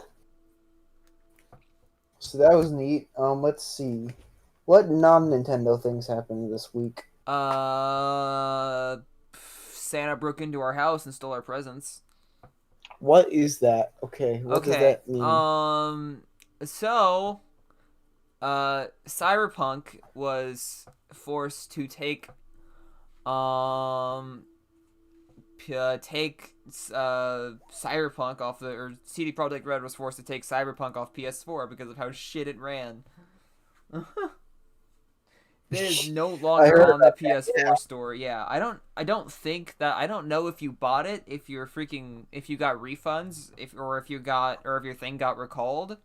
Speaker 1: So that was neat. Let's see. What non-Nintendo things happened this week?
Speaker 2: Santa broke into our house and stole our presents.
Speaker 1: What is that? Okay, what does
Speaker 2: Okay.
Speaker 1: that mean?
Speaker 2: So Cyberpunk was forced to um take Cyberpunk off or CD Projekt Red was forced to take Cyberpunk off PS4 because of how shit it ran. It is no
Speaker 1: I
Speaker 2: longer
Speaker 1: heard
Speaker 2: on the
Speaker 1: about that. Yeah,
Speaker 2: PS4 store. Yeah, I don't think that I don't know if you bought it, if you got refunds, if your thing got recalled.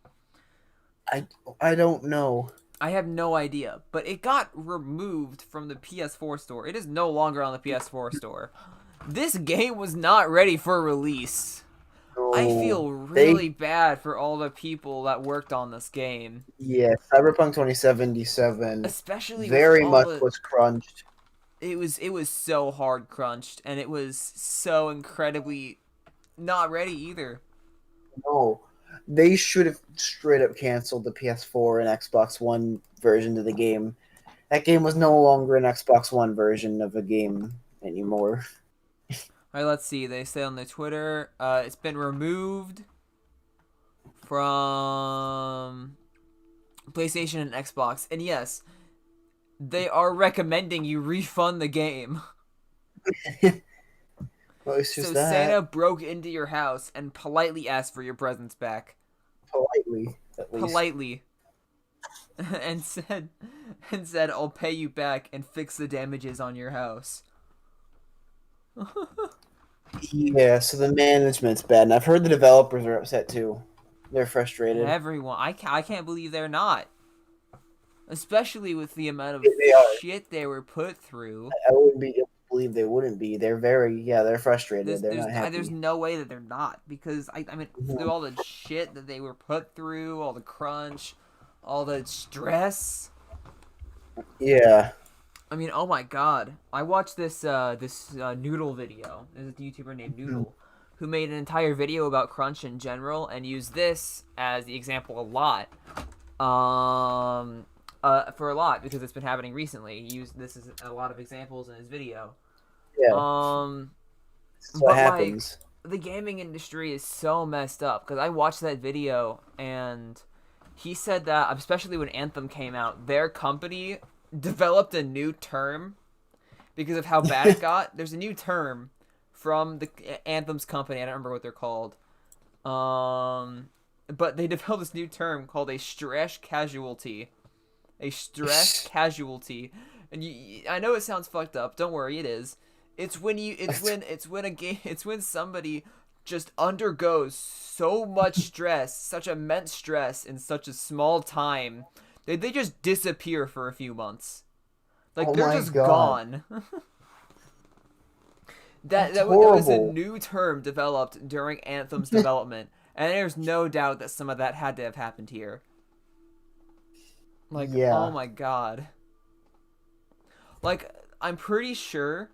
Speaker 1: I I don't know.
Speaker 2: I have no idea, but it got removed from the PS4 store. It is no longer on the PS4 store. This game was not ready for release. I
Speaker 1: No,
Speaker 2: feel
Speaker 1: they
Speaker 2: really bad for all the people that worked on this game,
Speaker 1: yeah, Cyberpunk 2077
Speaker 2: especially with
Speaker 1: very
Speaker 2: all
Speaker 1: much
Speaker 2: the
Speaker 1: was crunched.
Speaker 2: it was so hard crunched and it was so incredibly not ready either.
Speaker 1: No, they should have straight up canceled the PS4 and Xbox One version of the game. That game was no longer an Xbox One version of a game anymore.
Speaker 2: All right, let's see. They say on their Twitter, it's been removed from PlayStation and Xbox. And yes, they are recommending you refund the game.
Speaker 1: Well, it's
Speaker 2: So
Speaker 1: just
Speaker 2: Santa
Speaker 1: that
Speaker 2: broke into your house and politely asked for your presents back.
Speaker 1: politely, at least.
Speaker 2: Politely. and said I'll pay you back and fix the damages on your house.
Speaker 1: Yeah, so the management's bad, and I've heard the developers are upset too. They're frustrated.
Speaker 2: Everyone, I can't believe they're not. Especially with the amount of
Speaker 1: They are.
Speaker 2: shit they were put through.
Speaker 1: I wouldn't be able to believe they wouldn't be. They're very, yeah, they're frustrated.
Speaker 2: There's
Speaker 1: They're
Speaker 2: there's
Speaker 1: not
Speaker 2: there's
Speaker 1: happy.
Speaker 2: no way that they're not because I mean through
Speaker 1: Mhm.
Speaker 2: all the shit that they were put through, all the crunch, all the stress.
Speaker 1: Yeah.
Speaker 2: I mean, oh my god! I watched this Noodle video. There's a YouTuber named
Speaker 1: Mhm.
Speaker 2: Noodle who made an entire video about crunch in general and used this as the example a lot. For a lot because it's been happening recently. He used this as a lot of examples in his video.
Speaker 1: Yeah.
Speaker 2: Um,
Speaker 1: That's what
Speaker 2: but like
Speaker 1: happens.
Speaker 2: the gaming industry is so messed up because I watched that video and he said that especially when Anthem came out, their company developed a new term because of how bad it got. There's a new term from the Anthem's company. I don't remember what they're called. But they developed this new term called a stress casualty. A stress casualty, and I know it sounds fucked up. Don't worry, it is. It's when somebody just undergoes so much stress, such immense stress in such a small time, they just disappear for a few months. Like
Speaker 1: Oh
Speaker 2: they're
Speaker 1: my
Speaker 2: just
Speaker 1: god.
Speaker 2: gone.
Speaker 1: That's
Speaker 2: That was a
Speaker 1: horrible.
Speaker 2: new term developed during Anthem's development, and there's no doubt that some of that had to have happened here. Like, oh
Speaker 1: Yeah.
Speaker 2: my god. Like, I'm pretty sure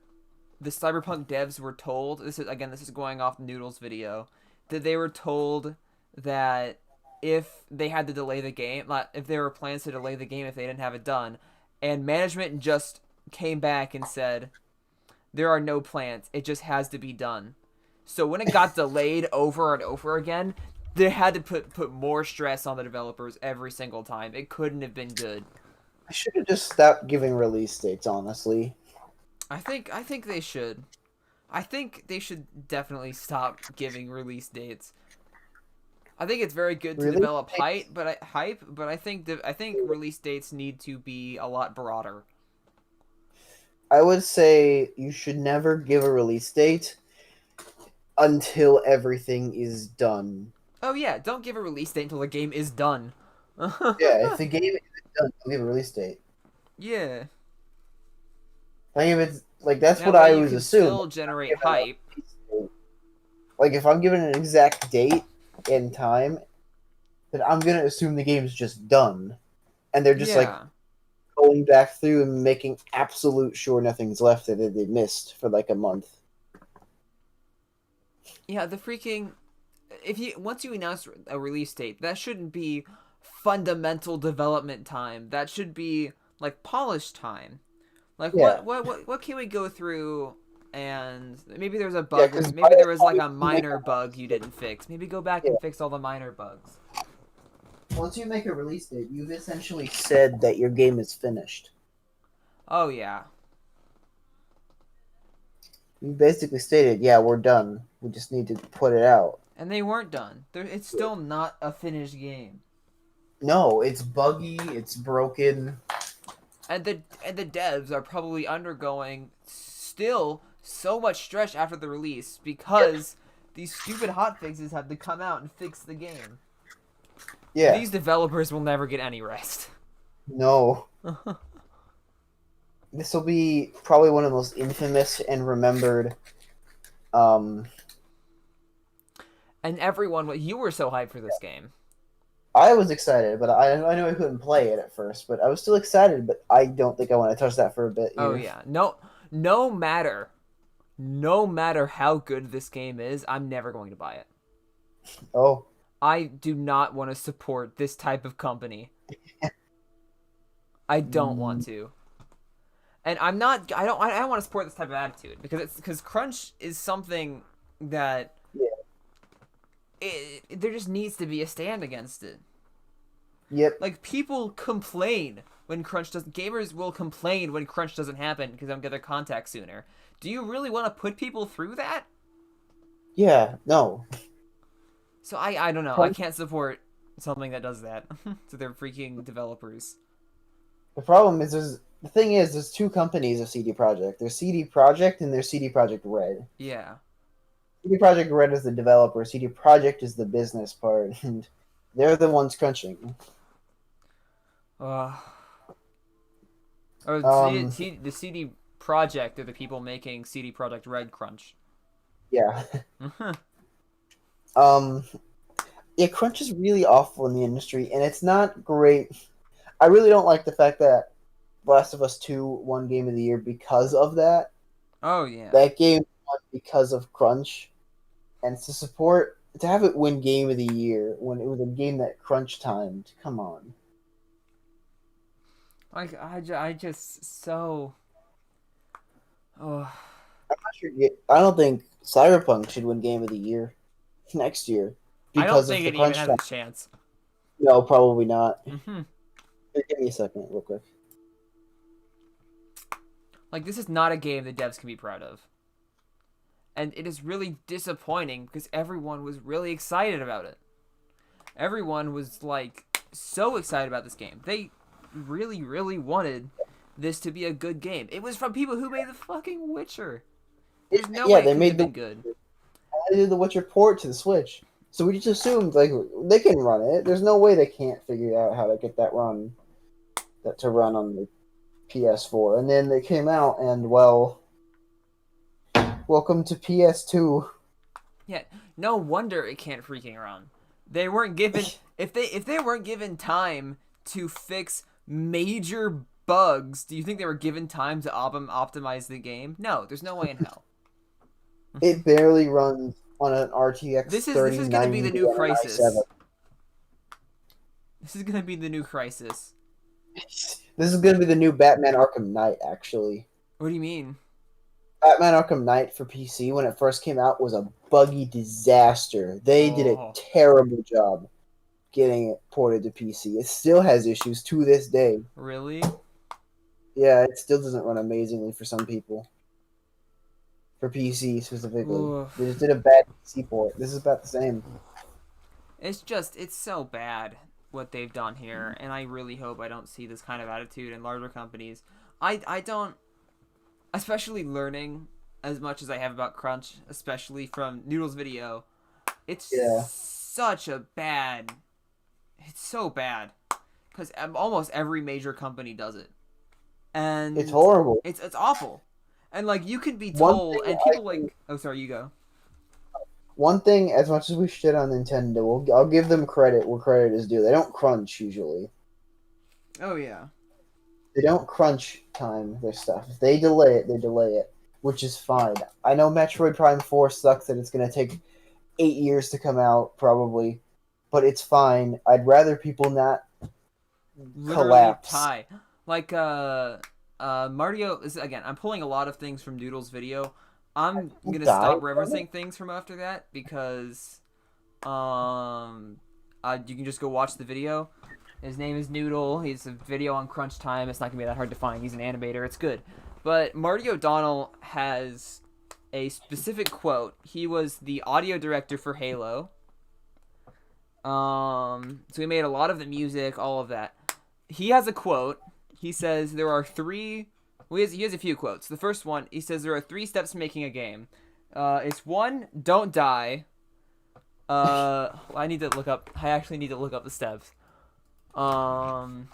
Speaker 2: the Cyberpunk devs were told, this is going off Noodle's video, that they were told that if they had to delay the game, like if there were plans to delay the game if they didn't have it done, and management just came back and said there are no plans, it just has to be done. So when it got delayed over and over again, they had to put more stress on the developers every single time. It couldn't have been good.
Speaker 1: I should have just stopped giving release dates, honestly.
Speaker 2: I think they should. I think they should definitely stop giving release dates. I think it's very good to
Speaker 1: Release
Speaker 2: develop
Speaker 1: dates,
Speaker 2: hype, but I think release dates need to be a lot broader.
Speaker 1: I would say you should never give a release date until everything is done.
Speaker 2: Oh yeah, don't give a release date until the game is done.
Speaker 1: Yeah, if the game is done, give a release date.
Speaker 2: Yeah.
Speaker 1: Like if it's like that's what
Speaker 2: That way
Speaker 1: I
Speaker 2: you
Speaker 1: always
Speaker 2: can
Speaker 1: assume.
Speaker 2: still generate hype.
Speaker 1: Like if I'm given an exact date and time, then I'm gonna assume the game's just done, and they're just like
Speaker 2: Yeah.
Speaker 1: going back through and making absolute sure nothing's left that they missed for like a month.
Speaker 2: Yeah, the freaking if you once you announce a release date, that shouldn't be fundamental development time. That should be like polish time. Like
Speaker 1: Yeah,
Speaker 2: what can we go through and maybe there's a
Speaker 1: Yeah,
Speaker 2: bug.
Speaker 1: because
Speaker 2: Maybe there was like a minor bug you didn't fix. Maybe go back
Speaker 1: yeah,
Speaker 2: and fix all the minor bugs.
Speaker 1: once you make a release date, you've essentially said that your game is finished.
Speaker 2: Oh yeah.
Speaker 1: You basically stated, yeah, we're done. We just need to put it out.
Speaker 2: And they weren't done. It's still not a finished game.
Speaker 1: No, it's buggy, it's broken.
Speaker 2: And the devs are probably undergoing still so much stress after the release because these stupid hotfixes have to come out and fix the game.
Speaker 1: Yeah,
Speaker 2: These developers will never get any rest.
Speaker 1: no. This will be probably one of the most infamous and remembered. Um,
Speaker 2: And everyone, you were so hyped for this game.
Speaker 1: I was excited, but I know I couldn't play it at first, but I was still excited. But I don't think I want to touch that for a bit.
Speaker 2: Oh
Speaker 1: Either.
Speaker 2: yeah, no matter how good this game is, I'm never going to buy it.
Speaker 1: Oh,
Speaker 2: I do not want to support this type of company. I don't want to. And I don't want to support this type of attitude because crunch is something that there just needs to be a stand against it.
Speaker 1: Yep.
Speaker 2: Like people complain when gamers will complain when crunch doesn't happen because they don't get their contacts sooner. Do you really want to put people through that?
Speaker 1: Yeah. No.
Speaker 2: So I don't know. I can't support something that does that to their freaking developers.
Speaker 1: The problem is there's two companies of CD Projekt. There's CD Projekt and there's CD Projekt Red.
Speaker 2: Yeah.
Speaker 1: CD Projekt Red is the developer. CD Projekt is the business part, and they're the ones crunching.
Speaker 2: The CD Projekt are the people making CD Projekt Red crunch.
Speaker 1: Yeah. Yeah, crunch is really awful in the industry, and it's not great. I really don't like the fact that Last of Us 2 won Game of the Year because of that.
Speaker 2: Oh yeah.
Speaker 1: That game won because of crunch, and to have it win Game of the Year when it was a game that crunch timed. Come on.
Speaker 2: Like I just so. Oh.
Speaker 1: I'm not sure. I don't think Cyberpunk should win Game of the Year next year
Speaker 2: I don't
Speaker 1: because
Speaker 2: think
Speaker 1: of
Speaker 2: it
Speaker 1: the
Speaker 2: even
Speaker 1: crunch
Speaker 2: has
Speaker 1: time.
Speaker 2: a chance.
Speaker 1: No, probably not.
Speaker 2: Mm-hmm.
Speaker 1: Give me a second, real quick.
Speaker 2: Like this is not a game the devs can be proud of. And it is really disappointing because everyone was really excited about it. Everyone was like so excited about this game. They really, really wanted this to be a good game. It was from people who made the fucking Witcher. There's no way it could have been good.
Speaker 1: They did the Witcher port to the Switch, so we just assumed like they can run it. There's no way they can't figure out how to get that to run on the PS4. And then they came out and well, welcome to PS2.
Speaker 2: Yeah, no wonder it can't freaking run. They weren't given if they weren't given time to fix major bugs. Do you think they were given time to optimize the game? No, there's no way in hell.
Speaker 1: It barely runs on an RTX.
Speaker 2: This is gonna be the new Crysis. This is gonna be the new Crysis.
Speaker 1: This is gonna be the new Batman Arkham Knight. Actually,
Speaker 2: What do you mean?
Speaker 1: Batman Arkham Knight for PC when it first came out was a buggy disaster. They did a terrible job getting it ported to PC. It still has issues to this day.
Speaker 2: Really?
Speaker 1: Yeah, it still doesn't run amazingly for some people. For PC specifically.
Speaker 2: Oof.
Speaker 1: They just did a bad PC port. This is about the same.
Speaker 2: It's so bad what they've done here, and I really hope I don't see this kind of attitude in larger companies. I don't, especially learning as much as I have about crunch, especially from Noodle's video. It's such a bad. It's so bad because almost every major company does it, and
Speaker 1: it's horrible.
Speaker 2: It's awful, and like you can be told, and people like. Oh, sorry, you go.
Speaker 1: One thing, as much as we shit on Nintendo, I'll give them credit where credit is due. They don't crunch usually.
Speaker 2: Oh yeah.
Speaker 1: They don't crunch time their stuff. If they delay it, they delay it, which is fine. I know Metroid Prime 4 sucks that it's going to take 8 years to come out, probably, but it's fine. I'd rather people not collapse.
Speaker 2: Like Mario is again. I'm pulling a lot of things from Doodle's video, I'm
Speaker 1: Who
Speaker 2: gonna
Speaker 1: died
Speaker 2: stop
Speaker 1: from it?
Speaker 2: referencing things from after that because you can just go watch the video. His name is Noodle. He's a video on Crunch Time. It's not gonna be that hard to find. He's an animator. It's good. But Marty O'Donnell has a specific quote. He was the audio director for Halo. So he made a lot of the music, all of that. He has a quote. He says there are three. Well, he has a few quotes. The first one, he says there are 3 steps to making a game. It's one, don't die. I need to look up. I actually need to look up the steps. Hold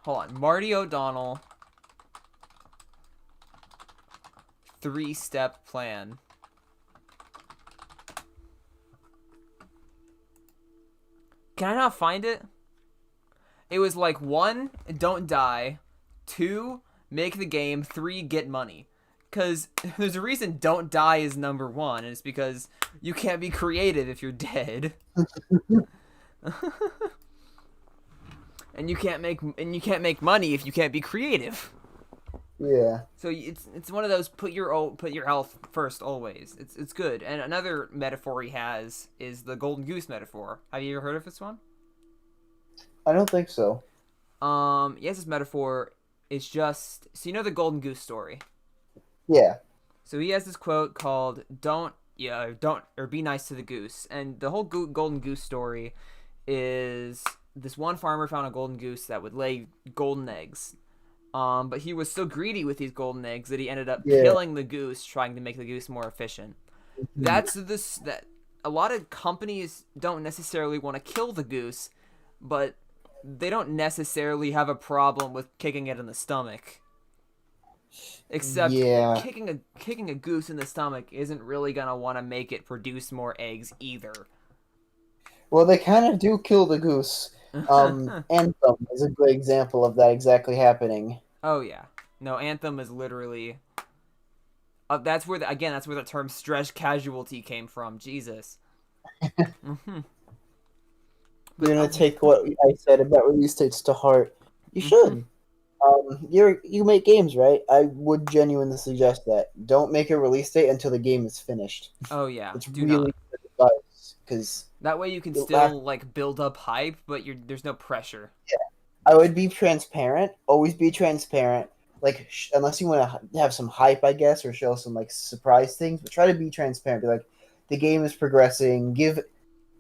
Speaker 2: on. Marty O'Donnell 3-step plan. Can I not find it? It was like 1, don't die. 2, make the game. 3, get money. Because there's a reason don't die is number 1, and it's because you can't be creative if you're dead. and you can't make money if you can't be creative.
Speaker 1: Yeah.
Speaker 2: So it's one of those put your health first always. It's good. And another metaphor he has is the golden goose metaphor. Have you ever heard of this one?
Speaker 1: I don't think so.
Speaker 2: He has this metaphor. It's just so you know the golden goose story.
Speaker 1: Yeah.
Speaker 2: So he has this quote called "Don't or be nice to the goose," and the whole golden goose story is this one farmer found a golden goose that would lay golden eggs. But he was so greedy with these golden eggs that he ended up
Speaker 1: Yeah.
Speaker 2: killing the goose, trying to make the goose more efficient. That's this that a lot of companies don't necessarily want to kill the goose, but they don't necessarily have a problem with kicking it in the stomach. Except
Speaker 1: Yeah.
Speaker 2: kicking a goose in the stomach isn't really gonna want to make it produce more eggs either.
Speaker 1: Well, they kind of do kill the goose. Anthem is a good example of that exactly happening.
Speaker 2: Oh yeah, no, Anthem is literally. That's where that's where the term stress casualty came from. Jesus. hmm
Speaker 1: You're
Speaker 2: But
Speaker 1: gonna take what I said about release dates to heart. You
Speaker 2: mhm.
Speaker 1: should. You make games, right? I would genuinely suggest that. Don't make a release date until the game is finished.
Speaker 2: Oh yeah,
Speaker 1: It's
Speaker 2: do
Speaker 1: really
Speaker 2: not.
Speaker 1: good advice because
Speaker 2: That way you can still like build up hype, but there's no pressure.
Speaker 1: I would be transparent. Always be transparent. Like unless you want to have some hype, I guess, or show some like surprise things, but try to be transparent. Be like, the game is progressing. Give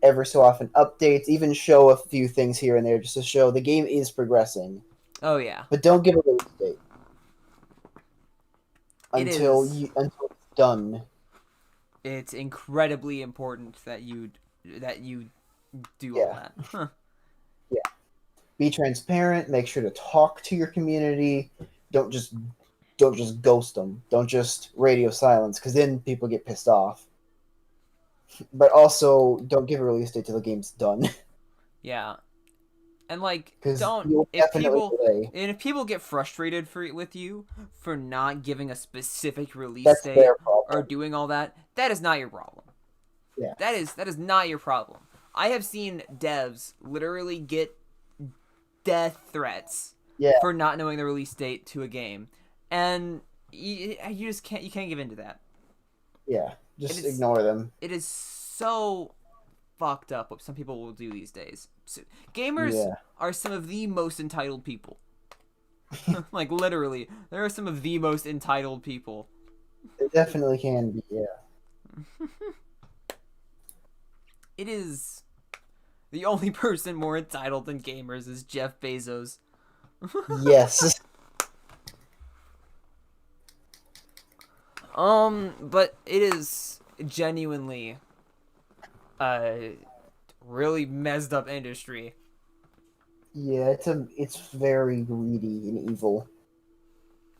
Speaker 1: ever so often updates. Even show a few things here and there just to show the game is progressing.
Speaker 2: Oh yeah,
Speaker 1: But don't give a release date
Speaker 2: it is.
Speaker 1: until it's done.
Speaker 2: It's incredibly important that you do all
Speaker 1: Yeah,
Speaker 2: that. Huh.
Speaker 1: yeah. Be transparent. Make sure to talk to your community. Don't just don't just ghost them. Don't just radio silence because then people get pissed off. But also, don't give a release date till the game's done
Speaker 2: Yeah, and like
Speaker 1: because
Speaker 2: don't
Speaker 1: you'll definitely delay.
Speaker 2: if people get frustrated with you for not giving a specific release
Speaker 1: That's
Speaker 2: date
Speaker 1: their
Speaker 2: or
Speaker 1: problem.
Speaker 2: doing all that, that is not your problem.
Speaker 1: Yeah,
Speaker 2: That is not your problem. I have seen devs literally get death threats
Speaker 1: yeah,
Speaker 2: for not knowing the release date to a game, and you just can't give into that.
Speaker 1: yeah.
Speaker 2: It
Speaker 1: Just
Speaker 2: is
Speaker 1: ignore them.
Speaker 2: it is so fucked up what some people will do these days. So, gamers
Speaker 1: Yeah,
Speaker 2: are some of the most entitled people. Like literally, there are some of the most entitled people.
Speaker 1: it definitely can be. Yeah.
Speaker 2: It is the only person more entitled than gamers is Jeff Bezos.
Speaker 1: Yes.
Speaker 2: But it is genuinely a really messed up industry.
Speaker 1: Yeah. It's very greedy and evil.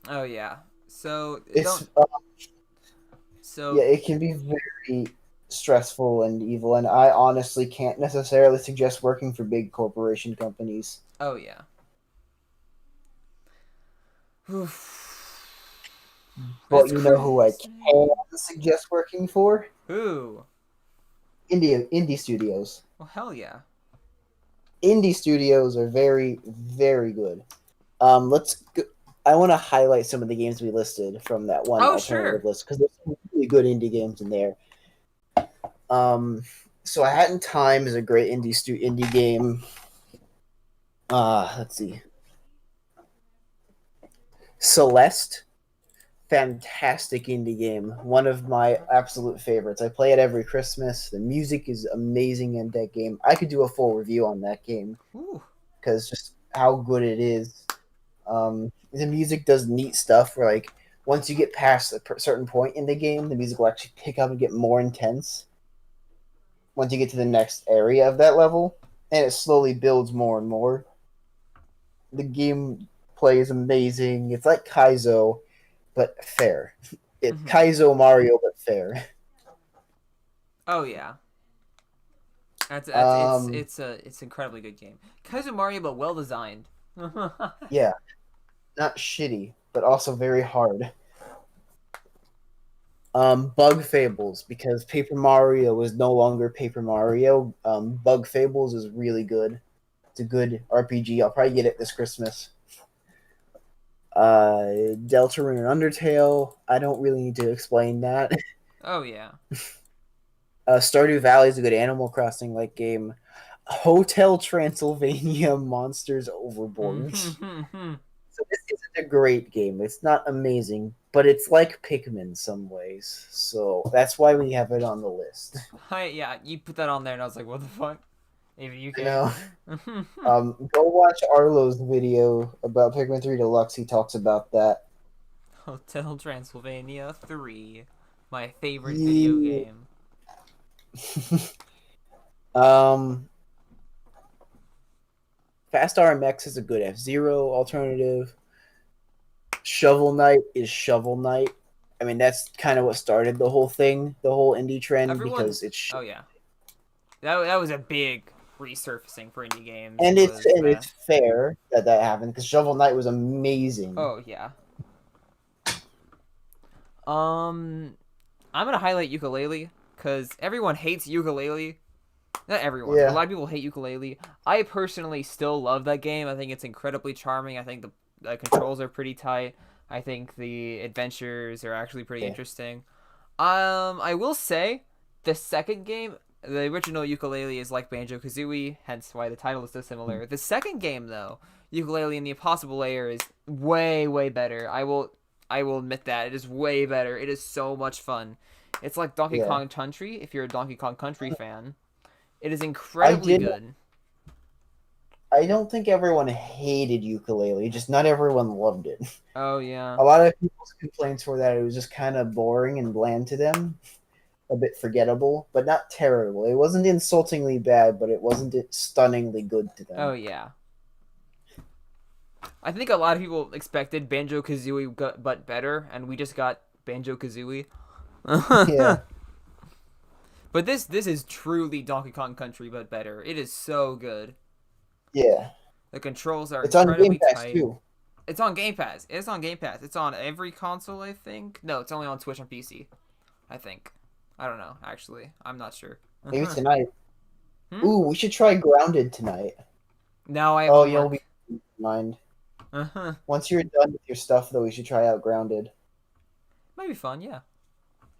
Speaker 2: Oh yeah. So
Speaker 1: It's
Speaker 2: don't
Speaker 1: yeah.
Speaker 2: so
Speaker 1: It can be very stressful and evil, and I honestly can't necessarily suggest working for big corporation companies.
Speaker 2: oh yeah. Oof.
Speaker 1: But
Speaker 2: It's
Speaker 1: you know who I
Speaker 2: crazy.
Speaker 1: can suggest working for?
Speaker 2: Who?
Speaker 1: Indie studios.
Speaker 2: Well, hell yeah.
Speaker 1: Indie studios are very, very good. Let's go, I want to highlight some of the games we listed from that one
Speaker 2: Oh,
Speaker 1: alternative
Speaker 2: sure.
Speaker 1: list because there's some really good indie games in there. Um, so Hat in Time is a great indie game. Let's see, Celeste, fantastic indie game. One of my absolute favorites. I play it every Christmas. The music is amazing in that game. I could do a full review on that game
Speaker 2: Ooh.
Speaker 1: because just how good it is. The music does neat stuff where like once you get past a certain point in the game, the music will actually pick up and get more intense once you get to the next area of that level, and it slowly builds more and more. The game play is amazing. It's like Kaizo, but fair. It's
Speaker 2: Mhm.
Speaker 1: Kaizo Mario, but fair.
Speaker 2: Oh yeah. That's
Speaker 1: Um,
Speaker 2: it's incredibly good game. Kaizo Mario, but well designed.
Speaker 1: yeah, not shitty, but also very hard. Bug Fables, because Paper Mario is no longer Paper Mario. Bug Fables is really good. It's a good RPG. I'll probably get it this Christmas. Deltarune and Undertale. I don't really need to explain that.
Speaker 2: Oh yeah.
Speaker 1: Stardew Valley is a good Animal Crossing like game. Hotel Transylvania Monsters Overboard. So this isn't a great game. It's not amazing, but it's like Pikmin some ways. So that's why we have it on the list.
Speaker 2: Hi, yeah, you put that on there, and I was like, "What the fuck?" Even
Speaker 1: I
Speaker 2: UK.
Speaker 1: know. Go watch Arlo's video about Pikmin 3 Deluxe. He talks about that.
Speaker 2: Hotel Transylvania 3, my favorite video
Speaker 1: Yeah.
Speaker 2: game.
Speaker 1: um, Fast RMX is a good F Zero alternative. Shovel Knight is Shovel Knight. I mean, that's kind of what started the whole thing, the whole indie trend,
Speaker 2: Everyone,
Speaker 1: because it's
Speaker 2: oh yeah, that was a big resurfacing for indie games.
Speaker 1: and it's
Speaker 2: Was
Speaker 1: and
Speaker 2: that?
Speaker 1: it's fair that that happened because Shovel Knight was amazing.
Speaker 2: Oh yeah. Um, I'm gonna highlight Ukulele because everyone hates Ukulele. Not everyone, but a
Speaker 1: Yeah,
Speaker 2: lot of people hate Ukulele. I personally still love that game. I think it's incredibly charming. I think the controls are pretty tight. I think the adventures are actually pretty
Speaker 1: yeah,
Speaker 2: interesting. I will say the second game, the original Ukulele is like Banjo Kazooie, hence why the title is so similar. The second game, though, Ukulele and the Impossible Layer, is way better. I will admit that it is way better. It is so much fun. It's like Donkey
Speaker 1: yeah.
Speaker 2: Kong Country. If you're a Donkey Kong Country fan, it is
Speaker 1: I
Speaker 2: incredibly
Speaker 1: did.
Speaker 2: good.
Speaker 1: I don't think everyone hated ukulele. Just not everyone loved it.
Speaker 2: Oh yeah.
Speaker 1: A lot of people's complaints were that it was just kind of boring and bland to them, a bit forgettable, but not terrible. It wasn't insultingly bad, but it wasn't stunningly good to
Speaker 2: Oh
Speaker 1: them.
Speaker 2: yeah. I think a lot of people expected Banjo Kazooie but better, and we just got Banjo Kazooie.
Speaker 1: Yeah,
Speaker 2: But this is truly Donkey Kong Country but better. It is so good.
Speaker 1: yeah.
Speaker 2: The controls are
Speaker 1: It's on Game
Speaker 2: incredibly
Speaker 1: Pass
Speaker 2: tight.
Speaker 1: too.
Speaker 2: It's on Game Pass. It's on Game Pass. It's on every console, I think. No, it's only on Switch and PC. I think. I don't know. Actually, I'm not sure.
Speaker 1: Maybe tonight.
Speaker 2: Hmm?
Speaker 1: Ooh, we should try Grounded tonight.
Speaker 2: Now I have
Speaker 1: Oh, you'll be
Speaker 2: homework.
Speaker 1: mind.
Speaker 2: Uh-huh.
Speaker 1: Once you're done with your stuff, though, we should try out Grounded.
Speaker 2: Might be fun. Yeah.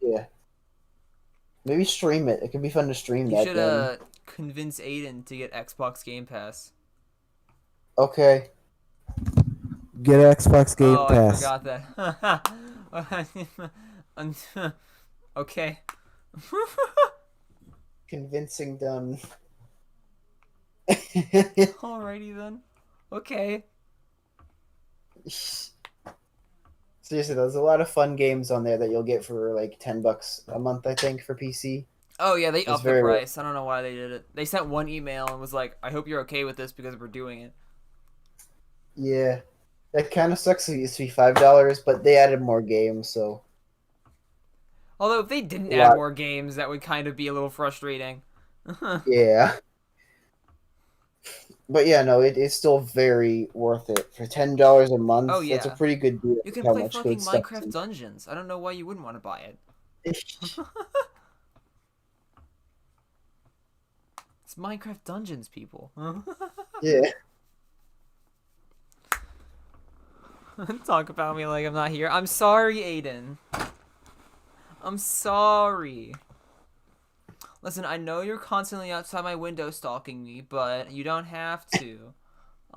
Speaker 1: Yeah, maybe stream it. It could be fun to stream
Speaker 2: You
Speaker 1: that
Speaker 2: should
Speaker 1: game.
Speaker 2: convince Aiden to get Xbox Game Pass.
Speaker 1: Okay. Get Xbox Game
Speaker 2: Oh, I
Speaker 1: Pass.
Speaker 2: forgot that. Okay.
Speaker 1: Convincing done.
Speaker 2: Alrighty then. Okay.
Speaker 1: Seriously, there's a lot of fun games on there that you'll get for like $10 a month, I think, for PC.
Speaker 2: Oh yeah, they
Speaker 1: It's
Speaker 2: upped the
Speaker 1: very worth.
Speaker 2: price. I don't know why they did it. They sent one email and was like, "I hope you're okay with this because we're doing it."
Speaker 1: Yeah, that kind of sucks. It used to be $5, but they added more games, so
Speaker 2: Although if they didn't
Speaker 1: a
Speaker 2: add
Speaker 1: lot.
Speaker 2: more games, that would kind of be a little frustrating.
Speaker 1: Yeah, but yeah, no, it's still very worth it for $10 a
Speaker 2: Oh
Speaker 1: month. That's a
Speaker 2: yeah,
Speaker 1: pretty good deal
Speaker 2: you
Speaker 1: with
Speaker 2: can
Speaker 1: how
Speaker 2: play
Speaker 1: much good
Speaker 2: fucking
Speaker 1: stuff's
Speaker 2: Minecraft
Speaker 1: in
Speaker 2: Dungeons. I don't know why you wouldn't want to buy it.
Speaker 1: it.
Speaker 2: It's Minecraft Dungeons, people.
Speaker 1: Yeah,
Speaker 2: Talk about me like I'm not here. I'm sorry, Aiden. I'm sorry. Listen, I know you're constantly outside my window stalking me, but you don't have to.